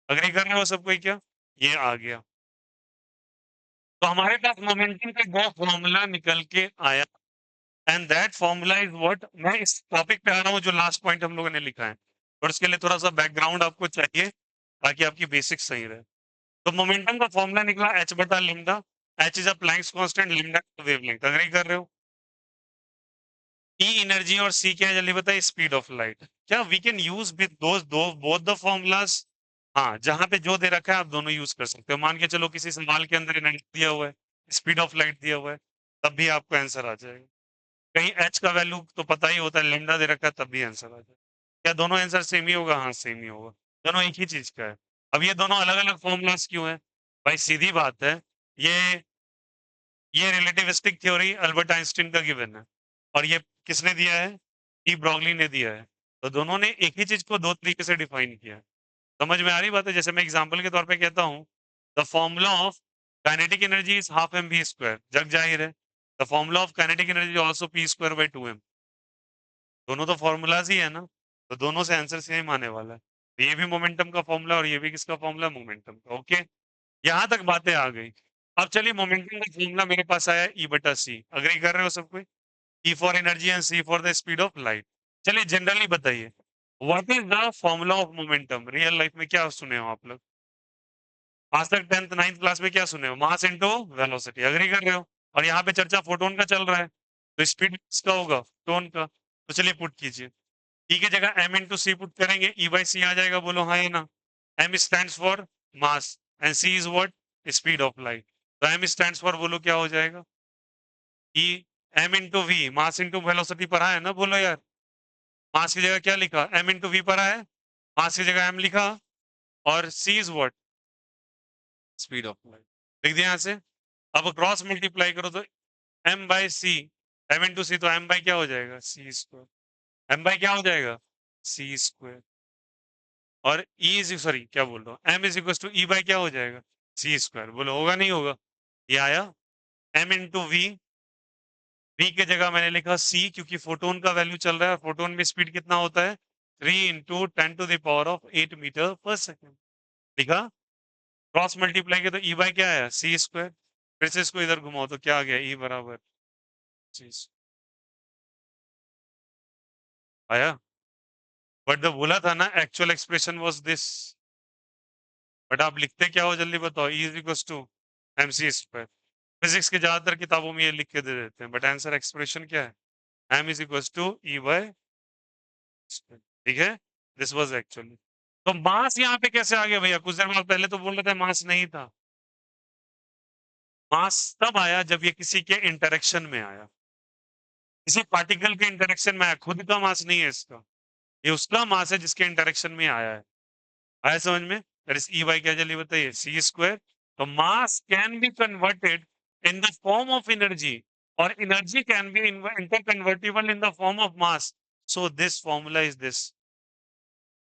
Speaker 1: अग्री कर रहे हो सब कोई क्या? ये आ गया। तो हमारे पास मोमेंटम का दो फॉर्मूला निकल के आया and that formula is what. मैं इस टॉपिक पे आ रहा हूँ जो लास्ट पॉइंट हम लोगों ने लिखा है, और उसके लिए थोड़ा सा बैकग्राउंड आपको चाहिए ताकि आपकी बेसिक सही रहे। तो मोमेंटम का फॉर्मूला निकला h बटा lambda. h is a Planck's constant, lambda wavelength. Agree कर रहे हो? E एनर्जी और C क्या है जल्दी बताइए? Speed of light. क्या we can use with those दो बोथ द फॉर्मूलाज? हाँ, जहां पे जो दे रखा है आप दोनों यूज कर सकते हो। मान के चलो किसी सवाल के अंदर एनर्जी दिया हुआ है, स्पीड ऑफ लाइट दिया हुआ है, तब भी आपको आंसर आ जाएगा। कहीं h का वैल्यू तो पता ही होता है, लेमडा दे रखा है, तब भी आंसर आ जाएगा। क्या दोनों आंसर सेम ही होगा? हाँ सेम ही होगा। दोनों एक ही चीज का है। अब ये दोनों अलग अलग फॉर्मूलाज क्यों है? भाई सीधी बात है, ये ये रिलेटिविस्टिक थ्योरी अल्बर्ट आइंस्टीन का गिवन है, और ये किसने दिया है? ई ब्रॉगली ने दिया है। तो दोनों ने एक ही चीज को दो तरीके से डिफाइन किया है। समझ में आ रही बात है? जैसे मैं एग्जांपल के तौर पे कहता हूँ, the formula of kinetic energy is half m v square, जग जाहिर है। The formula of kinetic energy also p square by 2m। दोनों तो फॉर्मूलाज ही है ना, तो दोनों से आंसर सेम आने वाला है। तो ये भी मोमेंटम का फॉर्मूला और ये भी किसका फॉर्मूला? मोमेंटम का। ओके, यहां तक बातें आ गई। अब चलिए मोमेंटम का फॉर्मूला मेरे पास आया ई बटा सी। अग्री कर रहे हो सब कोई? E for energy and c for the speed of light. चलिए जनरली बताइए, what is the formula of momentum? Real life में क्या सुने हो आप लोग? आज तक 10th 9th क्लास में क्या सुने हो? Mass into velocity. अग्री कर रहे हो? और यहाँ पे चर्चा फोटोन का चल रहा है, तो स्पीड किसका होगा? टोन का। तो चलिए पुट कीजिए। ई की जगह m इंटू सी पुट करेंगे, ई बाई सी आ जाएगा। बोलो हाँ या ना। m stands for mass and c is what? Speed of light. तो m स्टैंड्स फॉर, बोलो क्या हो जाएगा? E m into v, mass into velocity पढ़ा है ना? बोलो यार। मास की जगह क्या लिखा? m इंटू वी पढ़ा है, मास की जगह m लिखा, और c is what? Speed of light. लिख दिया यहाँ से। अब क्रॉस मल्टीप्लाई करो तो m by c, m into c, तो m बाई क्या हो जाएगा? c square. m बाई क्या हो जाएगा? c square. और E इज, सॉरी क्या बोल रहा हूँ, M is equal to E by क्या हो जाएगा? C square. बोलो होगा नहीं होगा? ये आया। M इंटू वी की जगह मैंने लिखा C, क्योंकि फोटोन का वैल्यू चल रहा है। फोटोन में स्पीड कितना होता है? 3 इंटू 10⁻⁸ मीटर पर सेकेंड। लिखा। क्रॉस मल्टीप्लाई किया तो ई बाई क्या आया? सी स्क्वायर। फिर से इसको इधर घुमाओ तो क्या आ गया? ई बराबर सी। आया। बट द बोला था ना actual expression was this. But आप लिखते क्या हो जल्दी बताओ? E is equal to m C square. Physics की ज्यादातर किताबों में ये लिख के दे देते हैं, बट आंसर एक्सप्रेशन क्या है? m is equal to E by. ठीक है, दिस वाज एक्चुअली। तो मास यहाँ पे कैसे आ गया भैया? कुछ देर बाद पहले तो बोल रहे थे मास नहीं था। मास तब आया जब ये किसी के इंटरेक्शन में आया, किसी पार्टिकल के इंटरेक्शन में आया। खुद का मास नहीं है इसका, ये उसका मास है जिसके इंटरेक्शन में आया है। आया समझ में? ई बाई क्या जल्दी बताइए? C square. तो mass can be converted in the form of energy, और energy can be inter convertible in the form of mass. So this formula is this.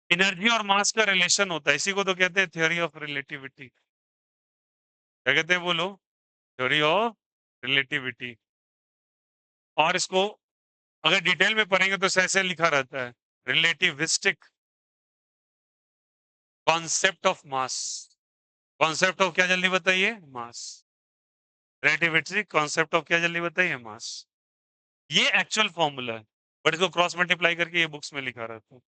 Speaker 1: Energy और मास का रिलेशन होता है, इसी को तो कहते हैं थ्योरी ऑफ रिलेटिविटी। क्या कहते हैं बोलो? Theory of relativity. और इसको अगर डिटेल में पढ़ेंगे तो ऐसे लिखा रहता है, relativistic concept of mass. Concept of क्या जल्दी बताइए? मास। रिलेटिविटी कॉन्सेप्ट ऑफ क्या जल्दी बताइए? मास। ये एक्चुअल फॉर्मूला है, बट इसको क्रॉस मल्टीप्लाई करके ये बुक्स में लिखा रहता है।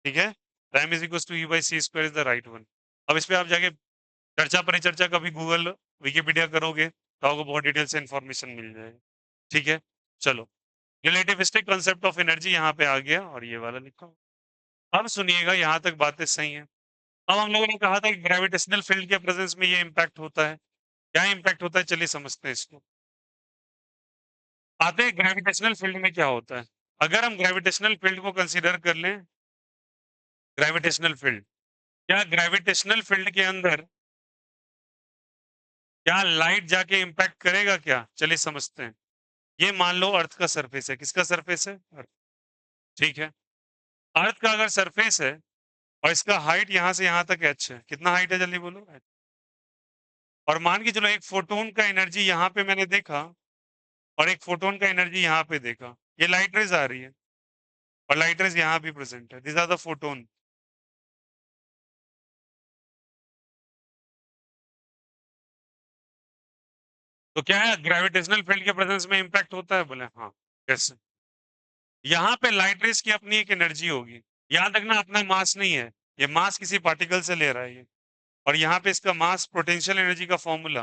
Speaker 1: ठीक है, time is equal to E by C square is the right one. अब इस पे आप जाके चर्चा परिचर्चा कभी गूगल विकिपीडिया करोगे तो आपको बहुत डिटेल से इंफॉर्मेशन मिल जाएगी। ठीक है, चलो। रिलेटिविस्टिक कॉन्सेप्ट ऑफ एनर्जी यहाँ पे आ गया, और ये वाला लिखा हूं। अब सुनिएगा, यहाँ तक बातें सही हैं। अब हम लोगों ने कहा था कि ग्रेविटेशनल फील्ड के प्रेजेंस में ये इंपैक्ट होता है। क्या इंपैक्ट होता है? चलिए समझते हैं इसको। आते हैं ग्रेविटेशनल फील्ड में क्या होता है। अगर हम ग्रेविटेशनल फील्ड को कंसीडर कर लें, ग्रेविटेशनल फील्ड, क्या ग्रेविटेशनल फील्ड के अंदर क्या लाइट जाके इम्पैक्ट करेगा क्या? चलिए समझते हैं। ये मान लो अर्थ का सरफेस है। किसका सरफेस है? अर्थ। ठीक है। अर्थ का अगर सरफेस है और इसका हाइट यहाँ से यहाँ तक h है, कितना हाइट है जल्दी बोलो? और मान के चलो एक फोटोन का एनर्जी यहाँ पे मैंने देखा और एक फोटोन का एनर्जी यहाँ पे देखा। ये लाइट रेज आ रही है और लाइट रेज यहाँ भी प्रेजेंट है। This are the photon. तो क्या है, ग्रेविटेशनल फील्ड के प्रेजेंस में इंपैक्ट होता है? बोले हाँ। कैसे? यहाँ पे लाइट रेज की अपनी एक एनर्जी होगी। याद रखना अपना मास नहीं है, ये मास किसी पार्टिकल से ले रहा है ये। और यहाँ पे इसका मास पोटेंशियल एनर्जी का फॉर्मूला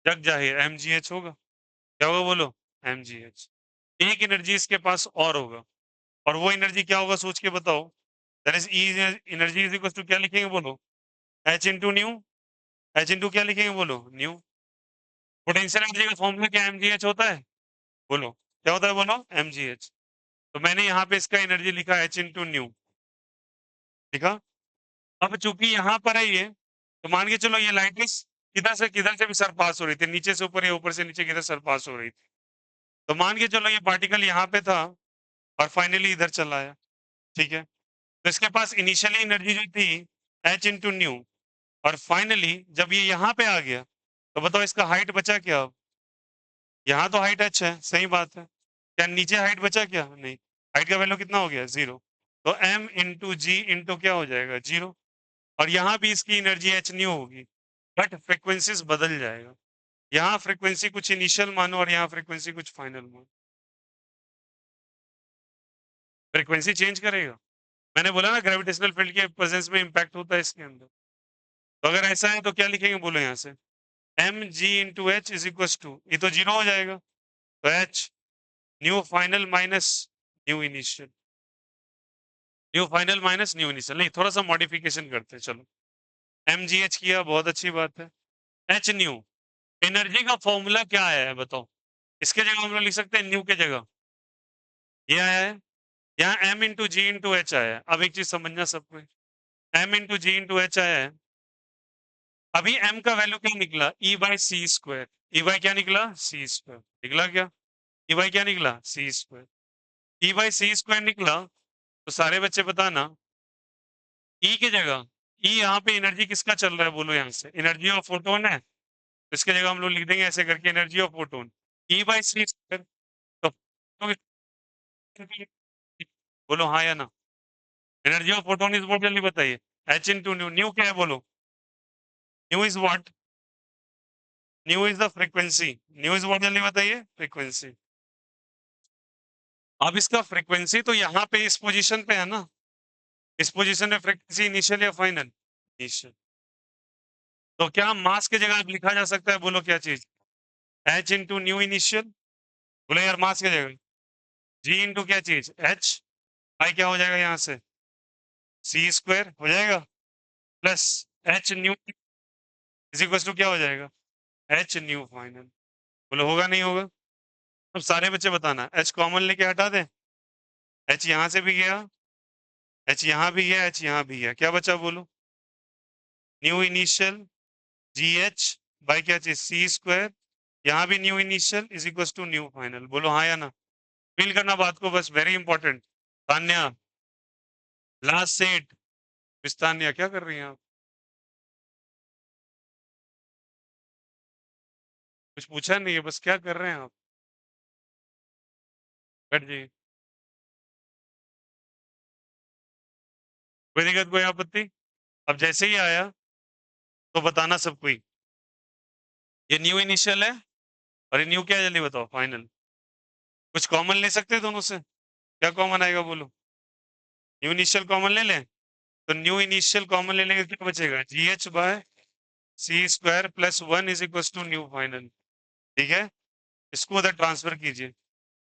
Speaker 1: जग जाहिर mgh होगा। क्या होगा बोलो? mgh। एक एनर्जी इसके पास और होगा और वो एनर्जी क्या होगा सोच के बताओ। That is E energy is equal to क्या लिखेंगे बोलो? h into nu. h into क्या लिखेंगे बोलो? न्यू। पोटेंशियल एनर्जी का फॉर्मूला क्या mgh होता है? बोलो क्या होता है? बोलो mgh। तो मैंने यहाँ पे इसका एनर्जी लिखा h इंटू न्यू। लिखा। अब चूंकि यहाँ पर है ये, तो मान के चलो ये लाइट इस किधर से भी सर पास हो रही थी, नीचे से ऊपर या ऊपर से नीचे किधर सर पास हो रही थी। तो मान के चलो ये पार्टिकल यहाँ पे था और फाइनली इधर चला आया। ठीक है। तो इसके पास इनिशियली एनर्जी जो थी h इंटू न्यू, और फाइनली जब ये यहाँ पे आ गया तो बताओ इसका हाइट बचा क्या? अब यहाँ तो हाइट h है, सही बात है। क्या नीचे हाइट बचा क्या? नहीं। हाइट का वैल्यू कितना हो गया? 0। तो m इंटू जी इंटू क्या हो जाएगा? 0। और यहाँ भी इसकी एनर्जी h न्यू होगी, बट फ्रीक्वेंसीज बदल जाएगा। यहाँ फ्रीक्वेंसी कुछ इनिशियल मानो और यहाँ फ्रीक्वेंसी कुछ फाइनल मानो। फ्रीक्वेंसी चेंज करेगा। मैंने बोला ना ग्रेविटेशनल फील्ड के प्रेजेंस में इंपैक्ट होता है इसके अंदर। तो अगर ऐसा है तो क्या लिखेंगे बोलो? यहाँ से m g into h is equal to, ये तो 0 हो जाएगा, तो h nu final minus nu initial. Nu final minus nu initial नहीं, थोड़ा सा मॉडिफिकेशन करते हैं। चलो एम जी एच किया, बहुत अच्छी बात है। एच न्यू, एनर्जी का फॉर्मूला क्या आया है बताओ? इसके जगह हम लोग लिख सकते हैं न्यू के जगह ये आया है, यहाँ m into g into h आया है। अब एक चीज समझना सबको, m into g into h आया है। अभी एम का वैल्यू क्या निकला? E by C square. E by क्या निकला? सी स्क्वायर निकला क्या? ई बाई क्या निकला? C square. E by C square निकला, तो सारे बच्चे बताना ई की जगह, ई यहाँ पे एनर्जी किसका चल रहा है बोलो? यहाँ से एनर्जी ऑफ फोटोन है, तो इसके जगह हम लोग लिख देंगे ऐसे करके energy of photon E by C square. तो बोलो हाँ या ना? Energy of photon is what? जल्दी बताइए। H into nu. न्यू क्या है बोलो? Nu is what? Nu is the frequency. Nu is what? जल्दी बताइए। फ्रीक्वेंसी। अब इसका फ्रीक्वेंसी तो यहाँ पे इस पोजीशन पे है ना, इस पोजीशन में फ्रीक्वेंसी इनिशियल या फाइनल? इनिशियल। तो क्या मास की जगह लिखा जा सकता है बोलो क्या चीज? h into new initial. बोलो यार मास की जगह g इंटू क्या चीज? h। आई क्या हो जाएगा यहाँ से? सी स्क्वायर हो जाएगा plus h nu is equal to क्या हो जाएगा? h nu final. बोलो होगा नहीं होगा? अब सारे बच्चे बताना, h कॉमन लेके हटा दें। h यहाँ से भी गया, h यहाँ भी गया, h यहाँ भी गया, क्या बचा बोलो? Nu initial g H by क्या चीज? C square. यहाँ भी nu initial is equal to nu final. बोलो हाँ या ना? फील करना बात को, बस very important. Tanya last set. Miss Tanya क्या कर रही हैं आप? कुछ पूछा नहीं है, बस क्या कर रहे हैं आप? बैठ जाइए। कोई दिक्कत, कोई आपत्ति? अब जैसे ही आया तो बताना सबको ही ये न्यू इनिशियल है और ये न्यू क्या है जल्दी बताओ? फाइनल। कुछ कॉमन ले सकते हैं दोनों से? क्या कॉमन आएगा बोलो? न्यू इनिशियल कॉमन ले लें, तो न्यू इनिशियल कॉमन ले लेंगे, क्या बचेगा? G H by C square plus 1 is equal to nu final. ठीक है, इसको उधर ट्रांसफर कीजिए।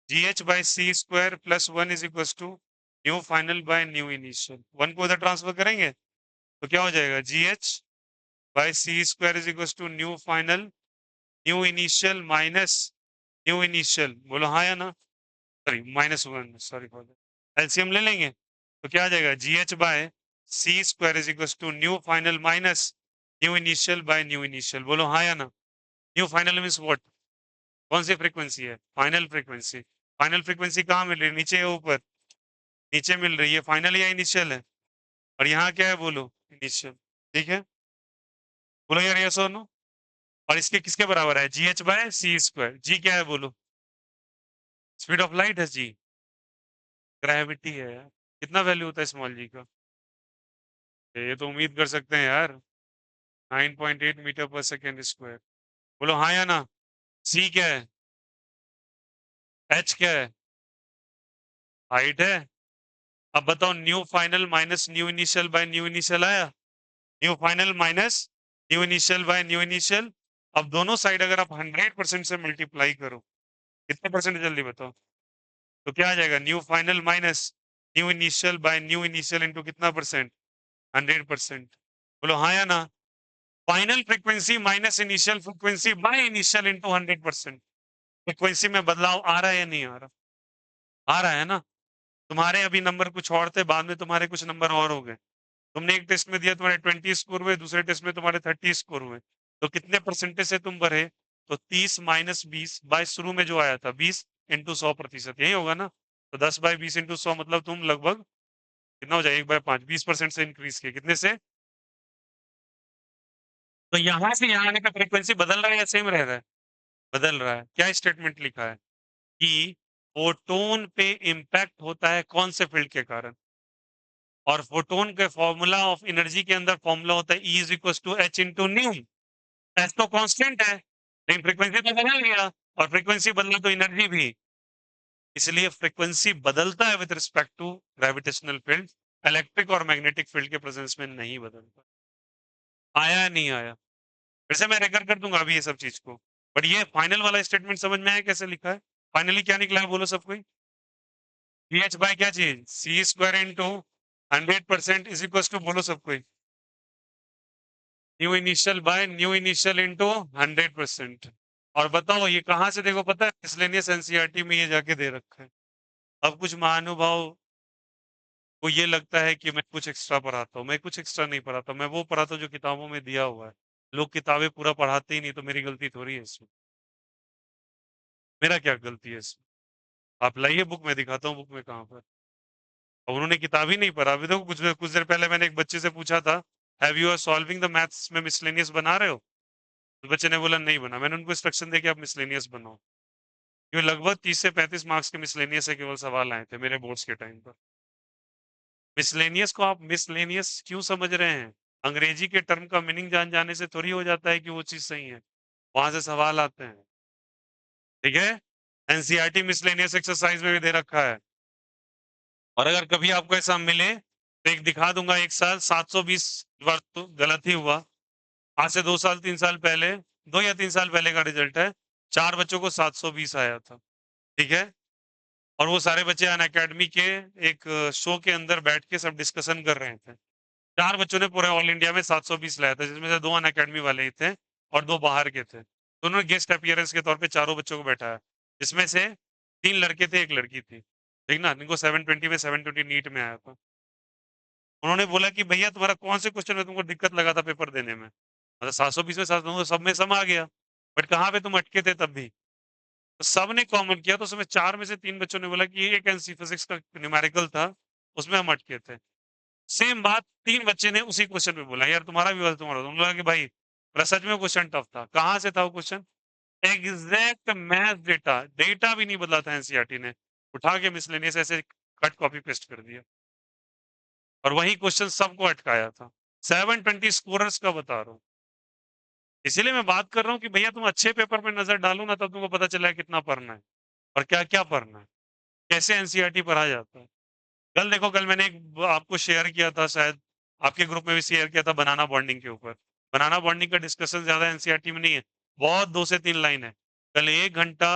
Speaker 1: G H by C square plus 1 is equal to nu final by nu initial. 1 को उधर ट्रांसफर करेंगे तो क्या हो जाएगा? G H by C square is equal to nu final nu initial minus nu initial. बोलो हाँ या ना? Sorry -1, sorry for that. LCM ले लेंगे तो क्या आ जाएगा? G H by C square is equal to nu final minus nu initial by nu initial. बोलो हाँ या ना? Nu final means what? कौन सी फ्रीक्वेंसी है? Final frequency. फाइनल फ्रीक्वेंसी कहाँ मिल रही है, नीचे या ऊपर? नीचे मिल रही है। फाइनल या इनिशियल है? और यहाँ क्या है बोलो? इनिशियल। ठीक है, बोलो यार यस और नो। और इसके किसके बराबर है? जी एच बाय सी स्क्वायर। जी क्या है बोलो? स्पीड ऑफ लाइट है जी। ग्रेविटी है यार। कितना वैल्यू होता है स्मॉल जी का? ये तो उम्मीद कर सकते हैं यार। 9.8 मीटर पर सेकेंड स्क्वायर। बोलो हाँ या ना। सी क्या है? एच क्या है? हाइट है। अब बताओ, nu final minus nu initial by nu initial आया? Nu final minus nu initial by nu initial. अब दोनों साइड अगर आप 100% से मल्टीप्लाई करो, कितने परसेंट जल्दी बताओ? तो क्या आ जाएगा? Nu final minus nu initial by nu initial into कितना परसेंट? 100%। बोलो हाँ या ना। Final frequency minus initial frequency by initial into 100%। Frequency में बदलाव आ रहा है या नहीं आ रहा? आ रहा है ना। तुम्हारे अभी नंबर कुछ और थे, बाद में तुम्हारे कुछ नंबर और हो गए। तुमने एक टेस्ट में दिया, तुम्हारे 20 स्कोर हुए, दूसरे टेस्ट में तुम्हारे 30 स्कोर हुए। तो कितने परसेंटेज से तुम बढ़े? तो 30 माइनस 20 बाय शुरू में जो आया था 20 इंटू 100%, यही होगा ना। तो 10 बाय 20 इंटू 100 मतलब तुम लगभग कितना हो जाए, 1/5, 20% से इंक्रीज किए। कितने से? तो यहां से यहाँ आने का फ्रीक्वेंसी बदल रहा है या सेम रह रहा है? बदल रहा है। क्या स्टेटमेंट लिखा है कि फोटोन पे इंपैक्ट होता है कौन से फील्ड के कारण? और फोटोन के फॉर्मूला ऑफ एनर्जी के अंदर फॉर्मूला होता है E is equal to H into nu. H तो कांस्टेंट है, लेकिन फ्रीक्वेंसी तो बदल गया, और फ्रीक्वेंसी बदला तो एनर्जी भी। इसलिए फ्रीक्वेंसी बदलता है with respect to gravitational field. Electric और मैग्नेटिक फील्ड के प्रेजेंस में नहीं बदलता। आया या नहीं आया? फिर से मैं रेकर कर दूंगा अभी ये सब चीज को। बट ये फाइनल वाला स्टेटमेंट समझ में आया कैसे लिखा है? फाइनली क्या निकला है बोलो सब कोई? पी एच बाय क्या चीज? C square into 100% is equal to, बोलो सब कोई, nu initial by nu initial into 100%। और बताओ ये कहाँ से देखो पता है? मिसलेनियस एनसीईआरटी में ये जाके दे रखा है। अब कुछ महानुभाव को ये लगता है कि मैं कुछ एक्स्ट्रा पढ़ाता हूँ। मैं कुछ एक्स्ट्रा नहीं पढ़ाता, मैं वो पढ़ाता हूँ जो किताबों में दिया हुआ है। लोग किताबें पूरा पढ़ाते ही नहीं, तो मेरी गलती थोड़ी है इसमें। मेरा क्या गलती है इसमें? आप लाइए बुक, में दिखाता हूँ बुक में कहाँ पर। और उन्होंने किताब ही नहीं पढ़ा। अभी देखो कुछ कुछ देर पहले मैंने एक बच्चे से पूछा था, have you are solving the maths में मिसलेनियस बना रहे हो? तो बच्चे ने बोला नहीं बना। मैंने उनको इंस्ट्रक्शन दे कि आप मिसलेनियस बनाओ। क्योंकि लगभग 30 से 35 मार्क्स के मिसलेनियस से केवल सवाल आए थे मेरे बोर्ड्स के टाइम पर। मिसलेनियस को आप मिसलेनियस क्यों समझ रहे हैं? अंग्रेजी के टर्म का मीनिंग जान जाने से थोड़ी हो जाता है कि वो चीज सही है। वहां से सवाल आते हैं। ठीक है, एनसीईआरटी मिसलेनियस एक्सरसाइज में भी दे रखा है। और अगर कभी आपको ऐसा मिले तो एक दिखा दूंगा, एक साल 720 बार तो गलत ही हुआ। आज से 2 साल 3 साल पहले, 2 या 3 साल पहले का रिजल्ट है। 4 बच्चों को 720 आया था। ठीक है, और वो सारे बच्चे अन अकेडमी के एक शो के अंदर बैठ के सब डिस्कशन कर रहे थे। 4 बच्चों ने पूरे ऑल इंडिया में 720 लाया था, जिसमें से 2 अन अकेडमी वाले ही थे और 2 बाहर के थे। तो उन्होंने गेस्ट अपीयरेंस के तौर पे चारों बच्चों को बैठाया, जिसमें से 3 लड़के थे, 1 लड़की थी। ठीक ना, इनको 720 में 720 नीट में आया था। उन्होंने बोला कि भैया तुम्हारा कौन से क्वेश्चन में तुमको दिक्कत लगा था पेपर देने में? मतलब 720 में 7 सब में सम आ गया, बट कहाँ पे तुम अटके थे तब भी? तो सब ने कॉमन किया, तो उसमें 4 में से 3 बच्चों ने बोला कि एक एनसी फिजिक्स का न्यूमेरिकल था, उसमें हम अटके थे। सेम बात 3 बच्चे ने उसी क्वेश्चन में बोला, यार तुम्हारा भी हुआ, तुम्हारा उन्होंने बोला कि भाई सच में क्वेश्चन टफ था। कहाँ से था वो question? Exact math data, data भी नहीं बदला था एनसीईआरटी ने, उठा के मिसलेनियस ऐसे कट कॉपी पेस्ट कर दिया, और वही क्वेश्चन सबको अटकाया था। 720 स्कोरर्स का बता रहा हूँ। इसीलिए मैं बात कर रहा हूँ कि भैया तुम अच्छे पेपर पे नजर डालो ना, तब तुमको पता चला है कितना पढ़ना है और क्या क्या पढ़ना है, कैसे एनसीईआरटी पढ़ा जाता है। कल देखो, कल मैंने एक आपको शेयर किया था, शायद आपके ग्रुप में भी शेयर किया था, बनाना बॉन्डिंग के ऊपर। बनाना बॉन्डिंग का डिस्कशन ज्यादा एनसीईआरटी में नहीं है, बहुत 2 से 3 लाइन है। कल 1 घंटा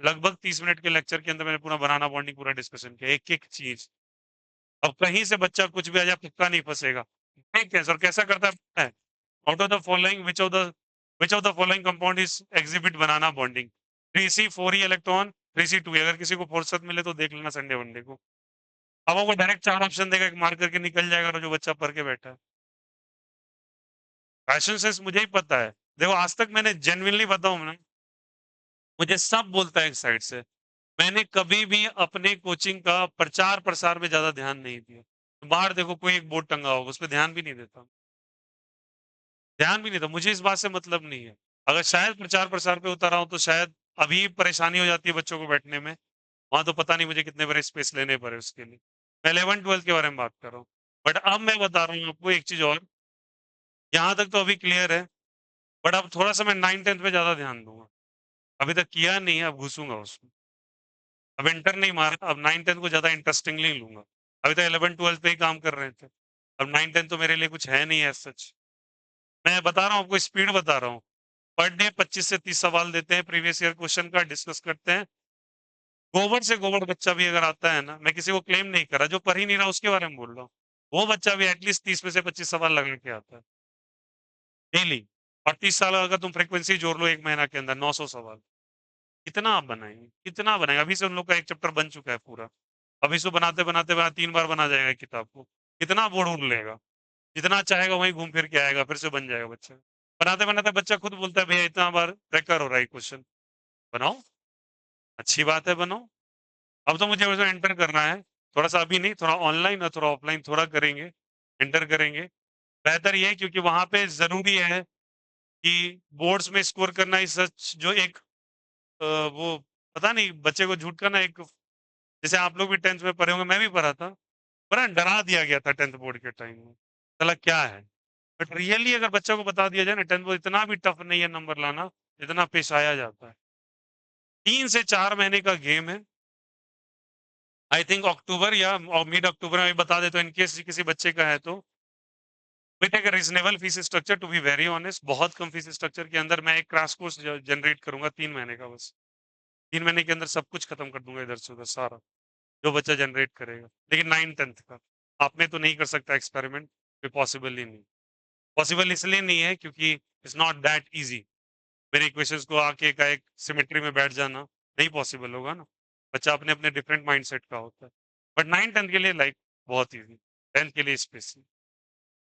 Speaker 1: लगभग 30 मिनट के लेक्चर के अंदर मैंने पूरा बनाना बॉन्डिंग पूरा डिस्कशन किया, एक एक चीज। अब कहीं से बच्चा कुछ भी आ जाए, पक्का नहीं फंसेगा। ठीक है सर, कैसा करता है? Out of the following which of the following compound is exhibit banana bonding? 3C4E electron, 3C2E। अगर किसी को फुर्सत मिले तो देख लेना संडे वनडे को। अब आपको डायरेक्ट 4 ऑप्शन देगा, एक मार करके निकल जाएगा, और जो बच्चा पढ़ के बैठा है। फैशन सेंस मुझे ही पता है, देखो आज तक मैंने जेन्युइनली बताऊं ना, मुझे सब बोलता है एक साइड से, मैंने कभी भी अपने कोचिंग का प्रचार प्रसार में ज्यादा ध्यान नहीं दिया। बाहर देखो कोई एक बोर्ड टंगा होगा, उस पर ध्यान भी नहीं देता, ध्यान भी नहीं था। मुझे इस बात से मतलब नहीं है। अगर शायद प्रचार प्रसार पे उतर रहा हूं तो शायद अभी परेशानी हो जाती है बच्चों को बैठने में, वहां तो पता नहीं मुझे कितने बड़े स्पेस लेने पड़े उसके लिए। मैं 11 12 के बारे में बात कर रहा हूँ। बट अब मैं बता रहा हूँ आपको एक चीज और, यहाँ तक तो अभी क्लियर है, बट अब थोड़ा सा मैं 9 10 पे ज्यादा ध्यान दूंगा। अभी तक किया नहीं है, अब घुसूंगा उसमें। अब इंटर नहीं मारा, अब 9 10 को ज्यादा इंटरेस्टिंगली लूंगा। अभी तक 11 12 पे ही काम कर रहे थे, अब 9 10 तो मेरे लिए कुछ है नहीं है सच। मैं बता रहा हूँ आपको, स्पीड बता रहा हूँ। पर डे 25 से 30 सवाल देते हैं, प्रीवियस ईयर क्वेश्चन का डिस्कस करते हैं। गोबर से गोबर बच्चा भी अगर आता है ना, मैं किसी को क्लेम नहीं कर रहा, जो पढ़ ही नहीं रहा उसके बारे में बोल रहा हूँ, वो बच्चा भी एटलीस्ट 30 में से 25 सवाल लगा के आता है डेली। और 30 साल अगर तुम फ्रीक्वेंसी जोड़ लो, एक महीना के अंदर 900 सवाल। कितना आप बनाएंगे, कितना बनाएंगे? अभी से उन लोग का एक चैप्टर बन चुका है पूरा। अभी इसको बनाते बनाते बना 3 बार बना जाएगा किताब को। कितना बोर्ड उड़ लेगा? जितना चाहेगा वहीं घूम फिर के आएगा, फिर से बन जाएगा बच्चा। बनाते बनाते बच्चा खुद बोलता है भैया इतना बार ट्रैकर हो रहा है क्वेश्चन। बनाओ, अच्छी बात है, बनाओ। अब तो मुझे उसमें एंटर करना है, थोड़ा सा अभी नहीं, थोड़ा ऑनलाइन और थोड़ा ऑफलाइन थोड़ा करेंगे, एंटर करेंगे। बेहतर ये है क्योंकि वहां पे जरूरी है कि बोर्ड्स में स्कोर करना ही सच जो एक वो पता नहीं बच्चे को झूठ का ना एक, जैसे आप लोग भी 10th में पढ़े होंगे, मैं भी पढ़ा था, बड़ा डरा दिया गया था 10th बोर्ड के टाइम में। चला क्या है, बट रियली अगर बच्चा को बता दिया जाए ना 10th बोर्ड इतना भी टफ नहीं है नंबर लाना, इतना पेशाया जाता है। 3 से 4 महीने का गेम है। आई थिंक अक्टूबर या मिड अक्टूबर में बता दे तो इनकेस किसी बच्चे का है तो, विद एक reasonable fees structure, to be very honest बहुत कम फीस स्ट्रक्चर के अंदर मैं एक क्रैश कोर्स जनरेट करूंगा 3 महीने का बस। 3 महीने के अंदर सब कुछ खत्म कर दूंगा इधर से उधर सारा, जो बच्चा जनरेट करेगा, लेकिन 9 10 का आप में तो नहीं कर सकता एक्सपेरिमेंट, ये पॉसिबल ही नहीं। पॉसिबल इसलिए नहीं है क्योंकि इट्स नॉट दैट इजी। मेरे इक्वेशंस को आके का एक सिमेट्री में बैठ जाना नहीं पॉसिबल होगा ना। बच्चा अपने अपने डिफरेंट माइंडसेट का होता है। बट 9 10 के लिए लाइक बहुत इजी, 10th के लिए स्पेशल।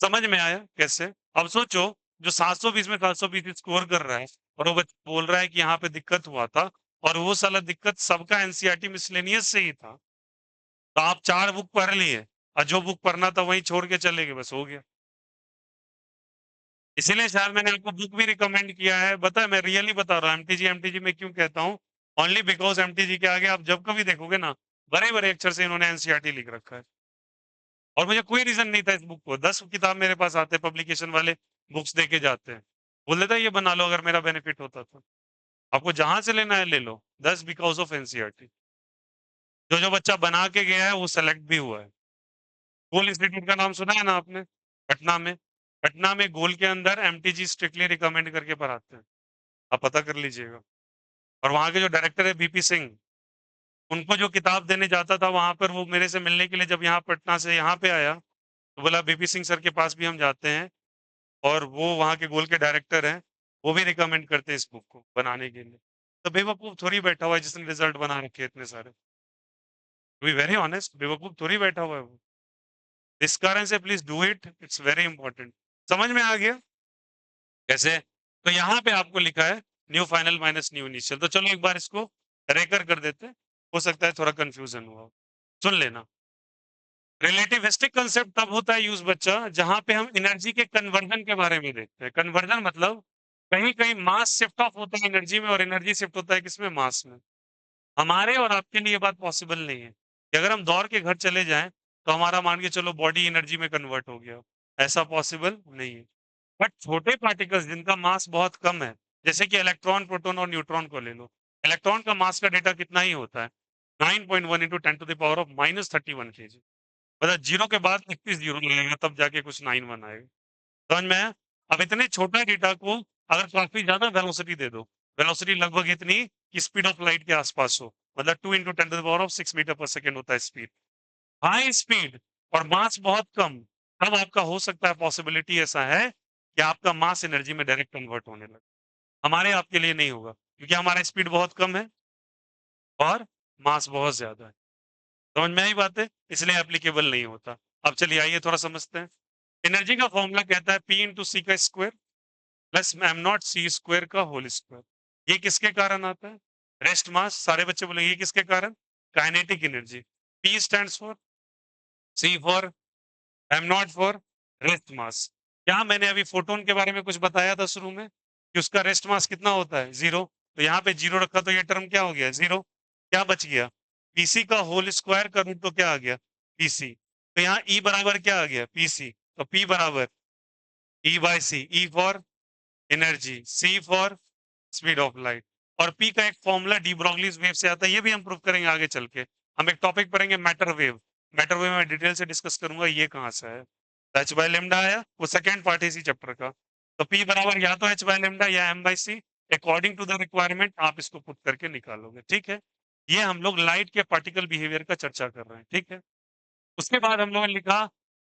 Speaker 1: समझ में आया कैसे? अब सोचो, जो 720 में 720 स्कोर कर रहा है और वो बोल रहा है कि यहाँ पे दिक्कत हुआ था, और वो साला दिक्कत सबका एनसीईआरटी मिसलेनियस से ही था। तो आप 4 बुक पढ़ लिए और जो बुक पढ़ना था वहीं छोड़ के चले गए, बस हो गया। इसीलिए शायद मैंने आपको बुक भी रिकमेंड किया है, बता मैं रियली बता रहा हूँ। एमटीजी एमटीजी में क्यों कहता हूँ? ओनली बिकॉज एमटीजी के आगे आप जब कभी देखोगे ना, बड़े बड़े अक्षर से इन्होंने एनसीईआरटी लिख रखा है। और मुझे कोई रीजन नहीं था इस बुक को, 10 किताब मेरे पास आते पब्लिकेशन वाले, बुक्स देके जाते हैं, बोल देता ये बना लो अगर मेरा बेनिफिट होता तो। आपको जहां से लेना है ले लो, 10 बिकॉज ऑफ एनसीईआरटी। जो जो बच्चा बना के गया है वो सेलेक्ट भी हुआ है। गोल इंस्टीट्यूट का नाम सुना है ना आपने? पटना में, पटना में गोल के अंदर एमटीजी स्ट्रिक्टली रिकमेंड करके पढ़ाते हैं, आप पता कर लीजिएगा। और वहां के जो डायरेक्टर है बीपी सिंह, उनको जो किताब देने जाता था वहां पर, वो मेरे से मिलने के लिए जब यहाँ पटना से यहाँ पे आया तो बोला बीपी सिंह सर के पास भी हम जाते हैं, और वो वहाँ के गोल के डायरेक्टर हैं, वो भी रिकमेंड करते हैं इस बुक को बनाने के लिए। तो बेवकूफ थोड़ी बैठा हुआ है जिसने रिजल्ट बना रखे हैं इतने सारे, टू बी वेरी ऑनेस्ट बेवकूफ थोड़ी बैठा हुआ है वो। इस कारण से please do it, it's very important. समझ में आ गया कैसे? तो यहाँ पे आपको लिखा है new final minus nu initial, तो चलो एक बार इसको रेकर कर देते हैं। हो सकता है थोड़ा कंफ्यूजन हुआ हो। सुन लेना, रिलेटिविस्टिक कंसेप्ट तब होता है यूज बच्चा जहां पे हम एनर्जी के कन्वर्जन के बारे में देखते हैं। कन्वर्जन मतलब कहीं कहीं मास शिफ्ट ऑफ होता है एनर्जी में, और एनर्जी शिफ्ट होता है किसमें? मास में। हमारे और आपके लिए ये बात पॉसिबल नहीं है कि अगर हम दौड़ के घर चले जाएं तो हमारा मान के चलो बॉडी एनर्जी में कन्वर्ट हो गया, ऐसा पॉसिबल नहीं है। बट छोटे पार्टिकल्स जिनका मास बहुत कम है, जैसे कि इलेक्ट्रॉन प्रोटॉन और न्यूट्रॉन को ले लो। इलेक्ट्रॉन का मास का डेटा कितना ही होता है? 9.1 into 10 to the power of -31 kg। मतलब जीरो के बाद 31 जीरो लगेगा तब जाके कुछ 91 आएगा। समझ में आया? अब इतने छोटा डेटा को अगर काफी ज्यादा वेलोसिटी दे दो, वेलोसिटी लगभग इतनी कि स्पीड ऑफ लाइट के आसपास हो, मतलब 2 into 10 to the power of 6 meter per second होता है स्पीड। हाई स्पीड और मास बहुत कम, तब आपका हो सकता है, पॉसिबिलिटी ऐसा है कि आपका मास एनर्जी में डायरेक्ट कन्वर्ट होने लगे। हमारे आपके लिए नहीं होगा क्योंकि हमारा स्पीड बहुत कम है और मास बहुत ज्यादा है। समझ में आई बात है? इसलिए एप्लीकेबल नहीं होता। अब चलिए आइए थोड़ा समझते हैं। एनर्जी का फॉर्मूला कहता है पी इंटू सी का square, plus M not C square का होल स्क्वायर। ये किसके कारण आता है? Rest mass. सारे बच्चे बोलेंगे ये किसके कारण? Kinetic energy. P stands for, C for, M not for rest mass. क्या मैंने अभी फोटोन के बारे में कुछ बताया था शुरू में कि उसका रेस्ट मास कितना होता है? 0। तो यहाँ पे 0 रखा तो ये टर्म क्या हो गया? 0। क्या बच गया? पीसी का होल स्क्वायर का रूट तो क्या आ गया? पीसी। तो यहाँ ई बराबर क्या आ गया? पीसी। तो पी बराबर E by C. E for energy, C for speed of light. और पी का एक फॉर्मूला डी ब्रोगलीज वेव से आता है, ये भी हम प्रूव करेंगे आगे चल के। हम एक टॉपिक पढ़ेंगे मैटर वेव। मैटर वेव में डिटेल से डिस्कस करूंगा ये कहाँ से है। एच बाय लेमडा आया, वो सेकंड पार्ट है इसी चैप्टर का। तो पी बराबर या तो एच बाय लेमडा या M by C, according to the requirement आप इसको पुट करके निकालोगे। ठीक है, ये हम लोग लाइट के पार्टिकल बिहेवियर का चर्चा कर रहे हैं। ठीक है, उसके बाद हम लोगों ने लिखा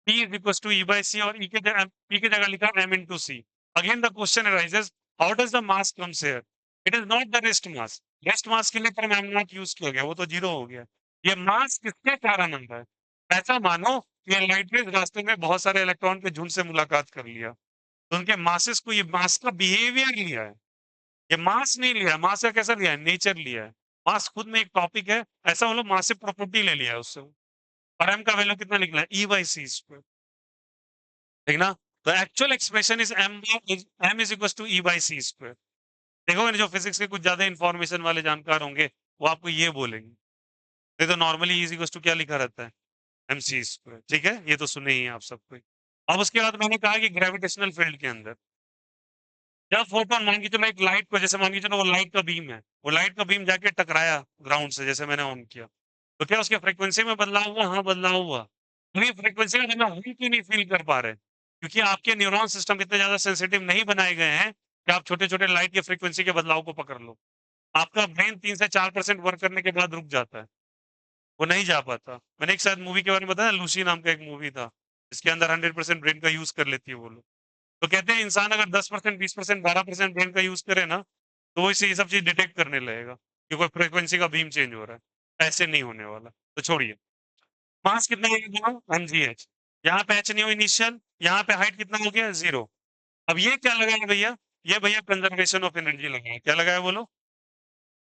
Speaker 1: P is equals to E by C और E के जगह P की जगह लिखा M into C. Again the question arises, how does the mass comes here? It is not the rest mass. Rest mass के लिए term M not use किया गया, वो तो जीरो हो गया। ये मास किसके कारण आता है? ऐसा मानो कि ये लाइट रेज रास्ते में बहुत सारे इलेक्ट्रॉन के झुंड से मुलाकात कर लिया, तो उनके मासेस को ये मास का बिहेवियर लिया है। ये मास नहीं लिया, मास का कैसा लिया है? नेचर लिया है। मास खुद में एक टॉपिक है, ऐसा वो लोग मास से प्रॉपर्टी ले लिया है उससे। और एम का वैल्यू कितना निकला है? E by C square. ठीक ना? तो actual expression is M is equal to E by C square. देखोगे जो फिजिक्स के कुछ ज्यादा इंफॉर्मेशन वाले जानकार होंगे वो आपको ये बोलेंगे। नहीं तो नॉर्मली इज इक्वल टू क्या लिखा रहता है? एम सी स्क्वायर। ठीक है, ये तो सुने ही हैं आप सबको। अब उसके बाद मैंने कहा कि ग्रेविटेशनल फील्ड के अंदर जब फोटोन मान के चलो एक लाइट को, जैसे मान के चलो वो लाइट का बीम है, वो लाइट का बीम जाके टकराया ग्राउंड से, जैसे मैंने ऑन किया, तो क्या उसके फ्रीक्वेंसी में बदलाव हुआ? हाँ बदलाव हुआ। तो ये फ्रीक्वेंसी का बदलाव हम क्यों नहीं फील कर पा रहे? क्योंकि आपके न्यूरॉन सिस्टम इतने ज्यादा सेंसिटिव नहीं बनाए गए हैं कि आप छोटे छोटे लाइट के फ्रीक्वेंसी के बदलाव को पकड़ लो। आपका ब्रेन 3 से 4% वर्क करने के बाद रुक जाता है, वो नहीं जा पाता। मैंने एक शायद मूवी के बारे में बताया, लूसी नाम का एक मूवी था, जिसके अंदर 100% ब्रेन का यूज कर लेती है वो लोग। तो कहते हैं इंसान अगर 10%, 20%, 12% ब्रेन का यूज करे ना, तो वो इसे ये सब चीज डिटेक्ट करने लगेगा कि कोई फ्रीक्वेंसी का बीम चेंज हो रहा है। ऐसे नहीं होने वाला, तो छोड़िए। मास कितना हो गया? M G H. यहाँ पे एच न्यू इनिशियल, यहाँ पे हाइट कितना हो गया? 0। अब ये क्या लगा है भैया? ये भैया कंजर्वेशन ऑफ एनर्जी लगा है। क्या लगा है बोलो?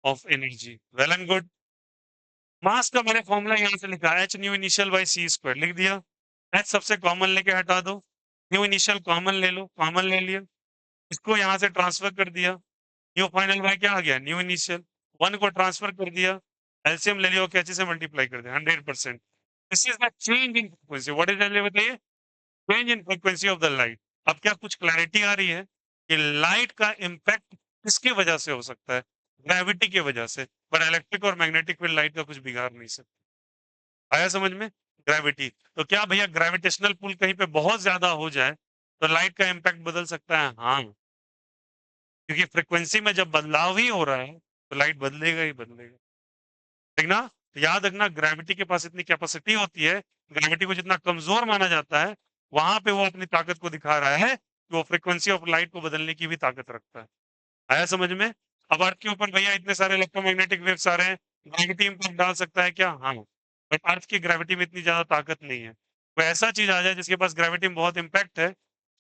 Speaker 1: Of energy. Well and good. Mass का मैंने फॉर्मूला यहाँ से लिखा, h nu initial by C square लिख दिया। एच सबसे कॉमन लेके हटा दो, न्यू इनिशियल कॉमन ले लो, कॉमन ले लिया, इसको यहाँ से ट्रांसफर कर दिया। न्यू फाइनल बाय क्या आ गया? New initial. 1 को ट्रांसफर कर दिया, एलसीएम ले लिया, कैचे से मल्टीप्लाई कर दिया, 100%। This is the change in frequency. What is that? बताइए। Change in frequency of the light. अब क्या कुछ क्लैरिटी आ रही है कि लाइट का इम्पैक्ट किसकी वजह से हो सकता है? ग्रेविटी की वजह से। पर इलेक्ट्रिक और मैग्नेटिक फील्ड लाइट का कुछ बिगाड़ नहीं सकता। आया समझ में? ग्रेविटी। तो क्या भैया ग्रेविटेशनल पुल कहीं पे बहुत ज्यादा हो जाए तो लाइट का इम्पैक्ट बदल सकता है? हाँ, क्योंकि फ्रीक्वेंसी में जब बदलाव ही हो रहा है तो लाइट बदलेगा ही बदलेगा। ठीक ना? तो याद रखना, ग्रेविटी के पास इतनी कैपेसिटी होती है, ग्रेविटी को जितना कमजोर माना जाता है, वहां पे वो अपनी ताकत को दिखा रहा है कि वो फ्रीक्वेंसी ऑफ लाइट को बदलने की भी ताकत रखता है। आया समझ में? अब अर्थ के ऊपर भैया इतने सारे इलेक्ट्रोमैग्नेटिक वेव्स आ रहे हैं, ग्रेविटी इम्पैक्ट डाल सकता है क्या? हाँ, बट अर्थ की ग्रेविटी में इतनी ज्यादा ताकत नहीं है। कोई ऐसा चीज आ जाए जिसके पास ग्रेविटी में बहुत इम्पैक्ट है,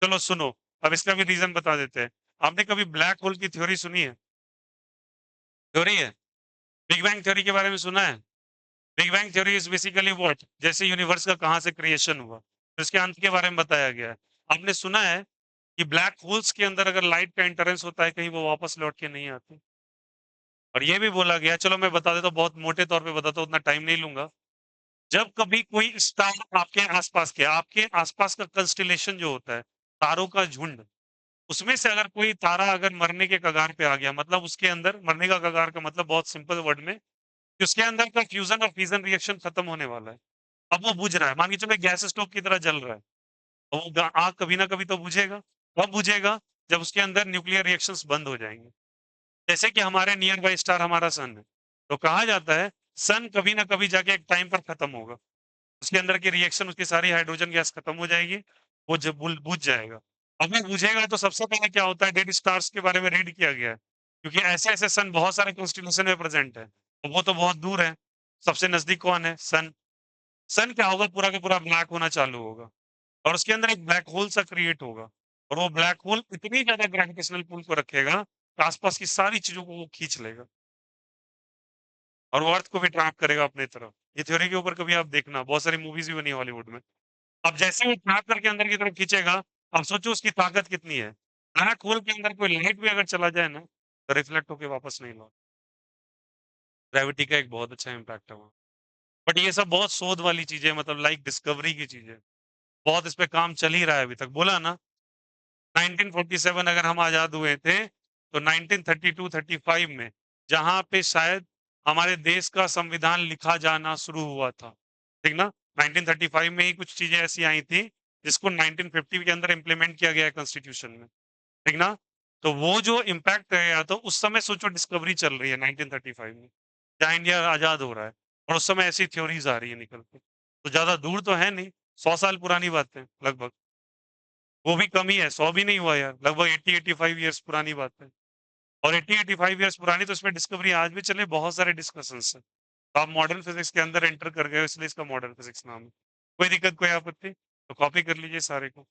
Speaker 1: चलो सुनो, अब इसका भी रीजन बता देते हैं। आपने कभी ब्लैक होल की थ्योरी सुनी है? थ्योरी है, बिग बैंग थ्योरी के बारे में सुना है? Big bang theory is basically what, जैसे यूनिवर्स का कहां से क्रिएशन हुआ, तो इसके अंत के बारे में बताया गया है। आपने सुना है कि ब्लैक होल्स के अंदर अगर लाइट का इंटरेंस होता है कहीं वो वापस लौट के नहीं आती। और ये भी बोला गया, चलो मैं बता देता हूँ, बहुत मोटे तौर पे बताता हूँ, उतना टाइम नहीं लूंगा। जब कभी कोई स्टार आपके आसपास का कंस्टिलेशन जो होता है, तारों का झुंड, उसमें से अगर कोई तारा अगर मरने के कगार पे आ गया, मतलब उसके अंदर मरने का कगार का मतलब बहुत सिंपल वर्ड में कि उसके अंदर का फ्यूजन और फिजन रिएक्शन खत्म होने वाला है। अब वो बुझ रहा है, मान के चलो एक गैस स्टोव की तरह जल रहा है, और वो आग कभी ना कभी तो बुझेगा। कब बुझेगा? जब उसके अंदर न्यूक्लियर रिएक्शंस बंद हो जाएंगे। जैसे कि हमारे नियर बाय स्टार हमारा सन है, तो कहा जाता है सन कभी ना कभी जाके एक टाइम पर खत्म होगा, उसके अंदर की रिएक्शन, उसकी सारी हाइड्रोजन गैस खत्म हो जाएगी, वो जब बुझ जाएगा। अब वो बुझेगा तो सबसे पहले क्या होता है, डेड स्टार्स के बारे में रीड किया गया है, क्योंकि ऐसे ऐसे सन बहुत सारे कॉन्स्टिट्यूशन में प्रेजेंट है, और वो तो बहुत दूर है। सबसे नजदीक कौन है? सन। सन क्या होगा, पूरा का पूरा ब्लैक होना चालू होगा, और उसके अंदर एक ब्लैक होल सा क्रिएट होगा। और वो ब्लैक होल इतनी ज्यादा ग्रेविटेशनल पुल को रखेगा कि आसपास की सारी चीजों को वो खींच लेगा और वो अर्थ को भी ट्रैप करेगा अपने तरफ। ये थ्योरी के ऊपर कभी आप देखना, बहुत सारी मूवीज भी बनी हॉलीवुड में। अब जैसे वो ट्रैप करके अंदर की तरफ खींचेगा, अब सोचो उसकी ताकत कितनी है। ब्लैक होल के अंदर कोई लाइट भी अगर चला जाए ना, तो रिफ्लेक्ट होके वापस नहीं लौट। ग्रेविटी का एक बहुत अच्छा इम्पैक्ट है वहाँ। बट ये सब बहुत शोध वाली चीजें, मतलब लाइक डिस्कवरी की चीजें, बहुत इस पे काम चल ही रहा है अभी तक। बोला ना, 1947 अगर हम आजाद हुए थे, तो 1932-35 में, जहां पे शायद हमारे देश का संविधान लिखा जाना शुरू हुआ था, ठीक ना, 1935 में ही कुछ चीजें ऐसी आई थी जिसको 1950 के अंदर इम्प्लीमेंट किया गया है कॉन्स्टिट्यूशन में, ठीक ना। तो वो जो इम्पैक्ट रहेगा, तो उस समय सोचो डिस्कवरी चल रही है 1935 में, जहाँ इंडिया आजाद हो रहा है, और उस समय ऐसी थ्योरीज आ रही है निकल के। तो ज्यादा दूर तो है नहीं, 100 साल पुरानी बात है लगभग। वो भी कम ही है, 100 भी नहीं हुआ यार, लगभग 80-85 ईयर्स पुरानी बात है। और 80-85 ईयर्स पुरानी, तो इसमें डिस्कवरी आज भी चले, बहुत सारे डिस्कशन है। तो आप मॉडर्न फिजिक्स के अंदर एंटर कर गए हो, इसलिए इसका मॉडर्न फिजिक्स नाम है। कोई दिक्कत, कोई आपत्ति, तो कॉपी कर लीजिए सारे को।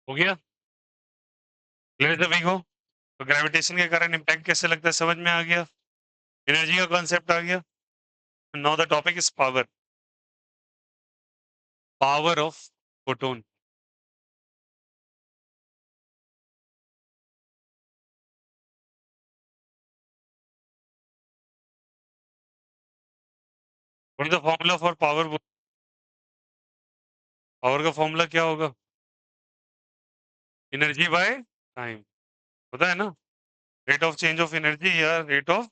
Speaker 1: हो गया क्लियर सभी को? तो ग्रेविटेशन के कारण इम्पैक्ट कैसे लगता है समझ में आ गया, एनर्जी का कॉन्सेप्ट आ गया। Now the topic is power, power of photon. What is the formula for power? Power का फॉर्मूला क्या होगा? एनर्जी बाय टाइम, पता है ना? Rate of change of energy या रेट ऑफ,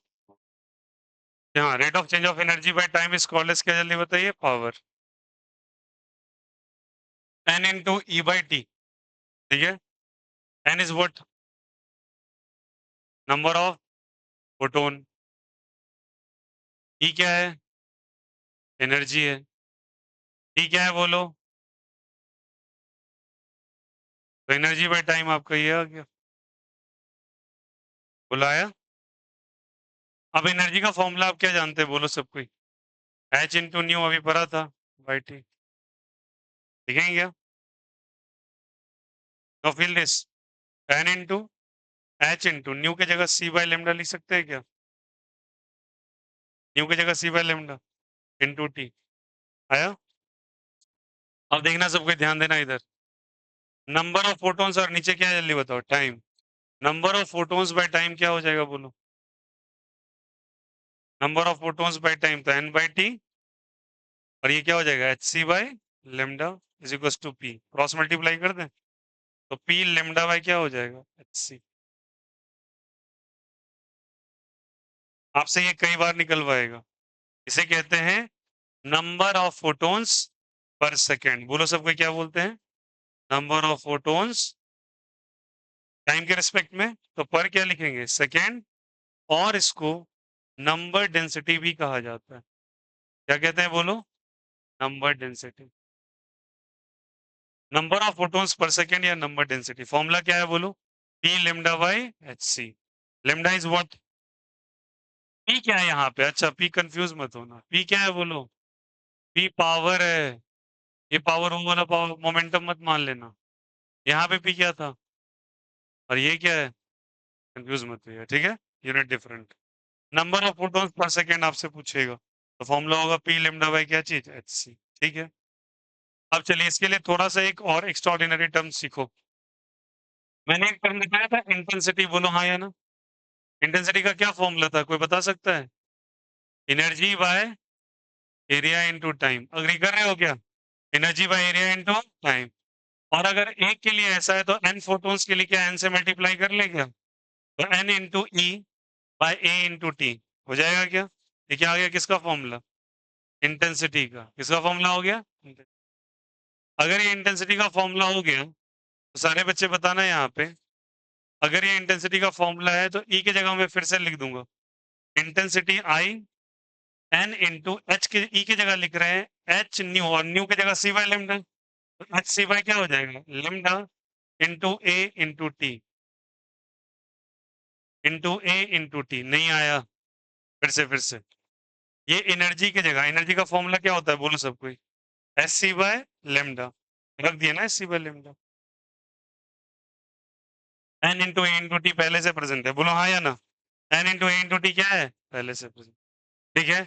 Speaker 1: हाँ, rate of change of energy by time is called as, क्या जल्दी बताइए? Power. N into E by T, ठीक है। N is what? Number of photon. E क्या है? एनर्जी है। टी क्या है बोलो? तो एनर्जी बाय टाइम आपका ये आ गया, बुलाया। अब एनर्जी का फॉर्मूला आप क्या जानते हैं बोलो सब कोई? एच इंटू न्यू अभी पढ़ा था, बाई टी, लिखेंगे क्या? No feel this, N into H into nu की जगह सी बाय लेमडा लिख सकते हैं क्या? न्यू की जगह C by lambda into T, आया? अब देखना सब कोई ध्यान देना इधर, नंबर ऑफ फोटोन्स और नीचे क्या है जल्दी बताओ? Time. Number of photons by time क्या हो जाएगा बोलो? Number of photons by time तो एन बाई टी, और ये क्या हो जाएगा? H C by lambda is equal to P, cross multiply कर दें तो पी लेमडा बाय क्या हो जाएगा? H C. आपसे ये कई बार निकलवाएगा, इसे कहते हैं number of photons per second. बोलो सबको क्या बोलते हैं? नंबर ऑफ फोटोन्स टाइम के रिस्पेक्ट में, तो पर क्या लिखेंगे? सेकेंड। और इसको नंबर डेंसिटी भी कहा जाता है, क्या कहते हैं बोलो? Number density. Number of photons per second या नंबर डेंसिटी, फॉर्मूला क्या है बोलो? P lambda by H C. Lambda is what? P क्या है यहाँ पे? अच्छा, पी कंफ्यूज मत होना, पी क्या है बोलो? पी पावर है, ये पावर वो वाला पावर मोमेंटम मत मान लेना। यहाँ पे पी क्या था और ये क्या है? कंफ्यूज मत होइए, ठीक है, unit different. Number of photons per second आपसे पूछेगा, तो फॉर्मूला होगा पी लेमडा बाई क्या चीज? एच सी, ठीक है। अब चलिए इसके लिए थोड़ा सा एक और एक्स्ट्राऑर्डिनरी टर्म सीखो। मैंने एक टर्म बताया था इंटेंसिटी, बोलो हाँ या ना? इंटेंसिटी का क्या फॉर्मूला था, कोई बता सकता है? Energy by area into time, agree कर रहे हो क्या? Energy by area into time. और अगर एक के लिए ऐसा है तो एन फोटोन्स के लिए क्या एन से मल्टीप्लाई कर ले क्या? तो N into E by A into T हो जाएगा क्या? ये क्या आ गया, किसका फॉर्मूला? इंटेंसिटी का। किसका फॉर्मूला हो गया? अगर ये इंटेंसिटी का फॉर्मूला हो गया तो सारे बच्चे बताना यहाँ पे, अगर ये इंटेंसिटी का फॉर्मूला है तो ई की जगह मैं फिर से लिख दूंगा intensity I N into H के, ई की जगह लिख रहे हैं एच न्यू, और न्यू की जगह C by lambda, H C by क्या हो जाएगा? Lambda into A into T, into A into T. नहीं आया? फिर से ये एनर्जी की जगह, एनर्जी का फॉर्मूला क्या होता है बोलो सब कोई? एस सी बाय लेमडा, रख दिया ना S C by lambda. N into A into T पहले से प्रेजेंट है, बोलो हाँ या ना? N into A into T क्या है? पहले से प्रेजेंट, ठीक है।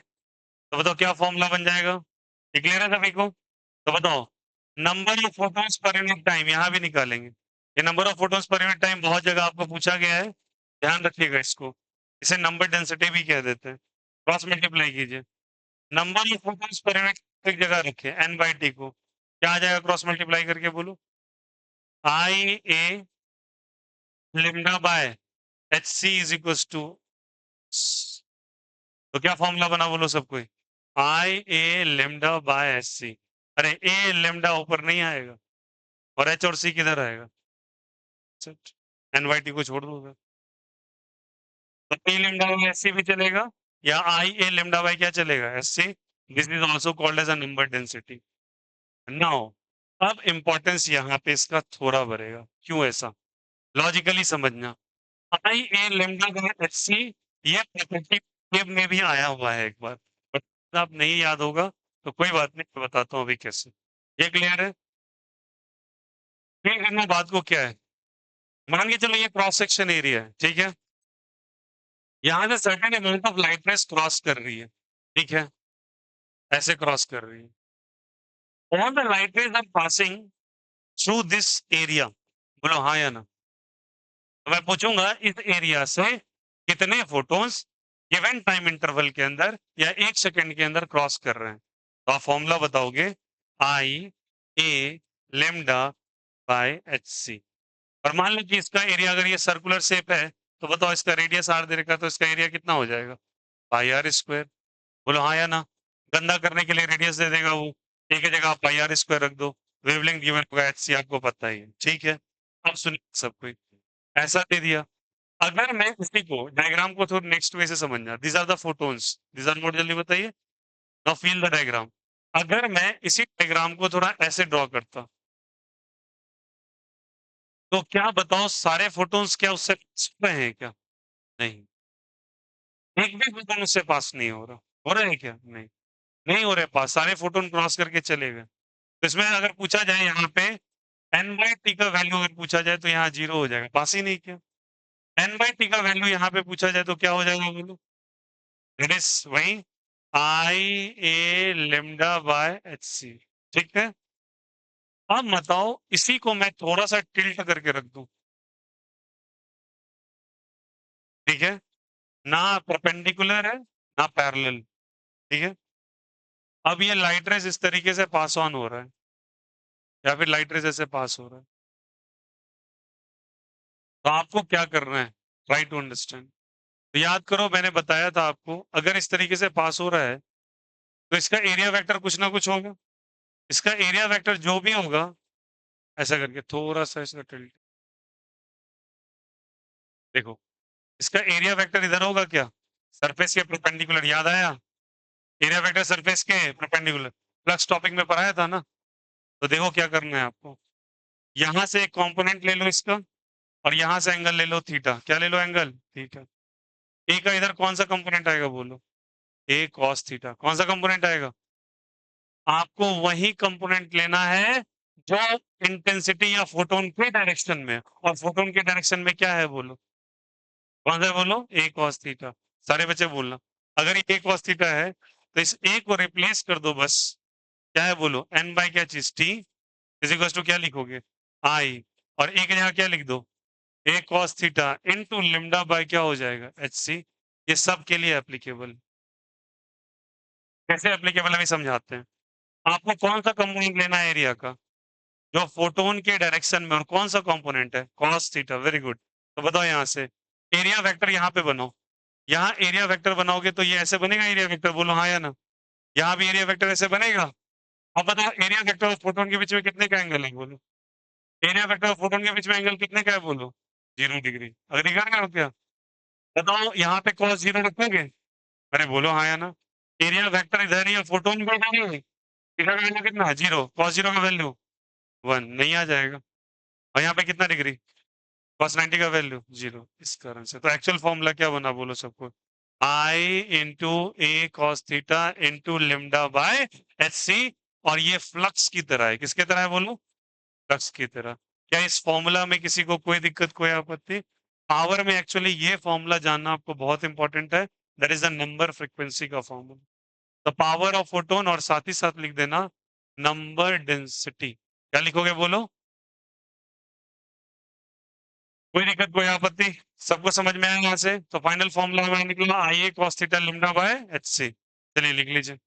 Speaker 1: तो बताओ क्या फॉर्मूला बन जाएगा? ये क्लियर है सभी को? तो बताओ, number of photons per unit time यहाँ भी निकालेंगे। ये number of photons per unit time बहुत जगह आपको पूछा गया है, ध्यान रखिएगा इसको। इसे नंबर डेंसिटी भी कह देते हैं। क्रॉस मल्टीप्लाई कीजिए, number of photons per unit एक जगह रखे एन बाई टी को, क्या आ जाएगा क्रॉस मल्टीप्लाई करके बोलो? I A lambda by H C is equal to, तो क्या फॉर्मूला बना बोलो सब कोई? I A lambda by H C. अरे ए लेमडा ऊपर नहीं आएगा, और एच और सी किधर आएगा? एन वाई टी को छोड़ दो उधर। तो P lambda by H C भी चलेगा, या आई ए लेमडा बाय क्या चलेगा? H C. This is also called as a number density. Now अब इंपॉर्टेंस यहाँ पे इसका थोड़ा बढ़ेगा, क्यों ऐसा? लॉजिकली समझना, I A lambda by H C, ये प्रॉपर्टी में भी आया हुआ है एक बार, बट आप नहीं याद होगा तो कोई बात नहीं, मैं बताता हूँ अभी कैसे। ये क्लियर है? क्लियर करना बात को क्या है। मान के चलो ये क्रॉस सेक्शन एरिया है, ठीक है। यहाँ से certain amount of light rays cross कर रही है, ठीक है, ऐसे क्रॉस कर रही है। All the light rays are passing through this area. बोलो हाँ या ना। तो मैं पूछूंगा इस एरिया से कितने फोटोन्स गिवन टाइम इंटरवल के अंदर या 1 सेकंड के अंदर क्रॉस कर रहे हैं। तो आप फॉर्मूला बताओगे, आई A lambda by H C. और मान लो कि इसका एरिया अगर ये सर्कुलर शेप है तो बताओ इसका रेडियस आर दे रखा तो इसका एरिया कितना हो जाएगा, पाई आर स्क्वायर। बोलो हाँ या ना। गंदा करने के लिए रेडियस दे देगा वो, एक ही जगह आप पाई आर स्क्वायर रख दो, वेवलेंथ गिवन होगा एच सी, आपको पता ही है, ठीक है। अब सुनिए सब कोई, ऐसा दे दिया। अगर मैं इसी को डायग्राम को थोड़ा नेक्स्ट वे से समझना, these are the photons, these are not, जल्दी बताइए। Now feel the diagram. अगर मैं इसी डायग्राम को थोड़ा ऐसे ड्रॉ करता तो क्या बताओ सारे फोटोन्स क्या उससे पास हो रहे हैं क्या? नहीं, एक भी फोटोन उससे पास नहीं हो रहे हैं क्या? नहीं, नहीं हो रहे पास, सारे फोटोन क्रॉस करके चले गए। तो इसमें अगर पूछा जाए यहाँ पे एन बाई टी का वैल्यू अगर पूछा जाए तो यहाँ जीरो हो जाएगा, पास ही नहीं किया। एन बाई टी का वैल्यू यहाँ पे पूछा जाए तो क्या हो जाएगा बोलो, इट इज वही आई ए लेमडा बाय एच सी, ठीक है। अब बताओ इसी को मैं थोड़ा सा टिल्ट करके रख दूं, ठीक है, ना परपेंडिकुलर है ना पैरेलल, ठीक है। अब ये लाइट रेस इस तरीके से पास ऑन हो रहा है या फिर लाइट रेस ऐसे पास हो रहा है, तो आपको क्या करना है, ट्राई टू अंडरस्टैंड। तो याद करो मैंने बताया था आपको, अगर इस तरीके से पास हो रहा है तो इसका एरिया वेक्टर कुछ ना कुछ होगा। इसका एरिया वेक्टर जो भी होगा, ऐसा करके थोड़ा सा इसका टिल्ट, देखो इसका एरिया वेक्टर इधर होगा क्या, सरफेस के परपेंडिकुलर, याद आया, एरिया वेक्टर सरफेस के परपेंडिकुलर, फ्लक्स टॉपिक में पढ़ाया था ना। तो देखो क्या करना है आपको, यहां से एक कंपोनेंट ले लो इसका और यहां से एंगल ले लो थीटा, क्या ले लो, एंगल थीटा। ए का इधर कौन सा कंपोनेंट आएगा बोलो, ए कॉस थीटा, कौन सा कंपोनेंट आएगा, आपको वही कंपोनेंट लेना है जो इंटेंसिटी या फोटोन के डायरेक्शन में, और फोटोन के डायरेक्शन में क्या है बोलो, कौन सा है बोलो, ए कॉस थीटा। सारे बच्चे बोलना, अगर ये ए कॉस थीटा है तो इस ए को रिप्लेस कर दो बस, क्या है बोलो, एन बाई क्या चीज टी इज इक्वल टू क्या लिखोगे, आई, और ए की जगह क्या लिख दो, ए कॉस थीटा इनटू लिम्डा बाय क्या हो जाएगा, एच सी। ये सब के लिए एप्लीकेबल, कैसे एप्लीकेबल हमें समझाते हैं। आपको कौन सा कंपोनेंट लेना है एरिया का, जो फोटोन के डायरेक्शन में, और कौन सा कंपोनेंट है, कॉस थीटा, वेरी गुड। तो बताओ यहाँ से एरिया वेक्टर यहाँ पे बनाओ, यहाँ एरिया वेक्टर बनाओगे तो ये ऐसे बनेगा एरिया वेक्टर, बोलो हाँ या ना। यहाँ भी एरिया वेक्टर ऐसे बनेगा। अब बताओ एरिया वेक्टर और फोटोन के बीच में कितने का एंगल है बोलो, एरिया वेक्टर और फोटोन के बीच में एंगल कितने का है बोलो, 0 डिग्री। अग्री कर रहे हो क्या, बताओ यहाँ पे कॉस जीरो रखोगे, अरे बोलो हाँ या ना। एरिया वेक्टर इधर ही है, फोटोन भी इधर ही है, इधर का वैल्यू कितना है, जीरो, कॉस जीरो का वैल्यू 1, नहीं आ जाएगा। और यहाँ पे कितना डिग्री, कॉस 90 का वैल्यू 0, इस कारण से। तो एक्चुअल फॉर्मूला क्या बना बोलो सबको, I into A cos theta into lambda by H C. और ये फ्लक्स की तरह है, किसके तरह है बोलो, फ्लक्स की तरह। क्या इस फॉर्मूला में किसी को कोई दिक्कत कोई आपत्ति, पावर में एक्चुअली ये फॉर्मूला जानना आपको बहुत इंपॉर्टेंट है, that is the number frequency का formula, the power of photon, और साथ ही साथ लिख देना नंबर डेंसिटी, क्या लिखोगे बोलो, कोई दिक्कत कोई आपत्ति, सबको समझ में आया यहाँ से। तो फाइनल फॉर्मूला हमारा निकला I A cos theta lambda by H C, चलिए लिख लीजिए।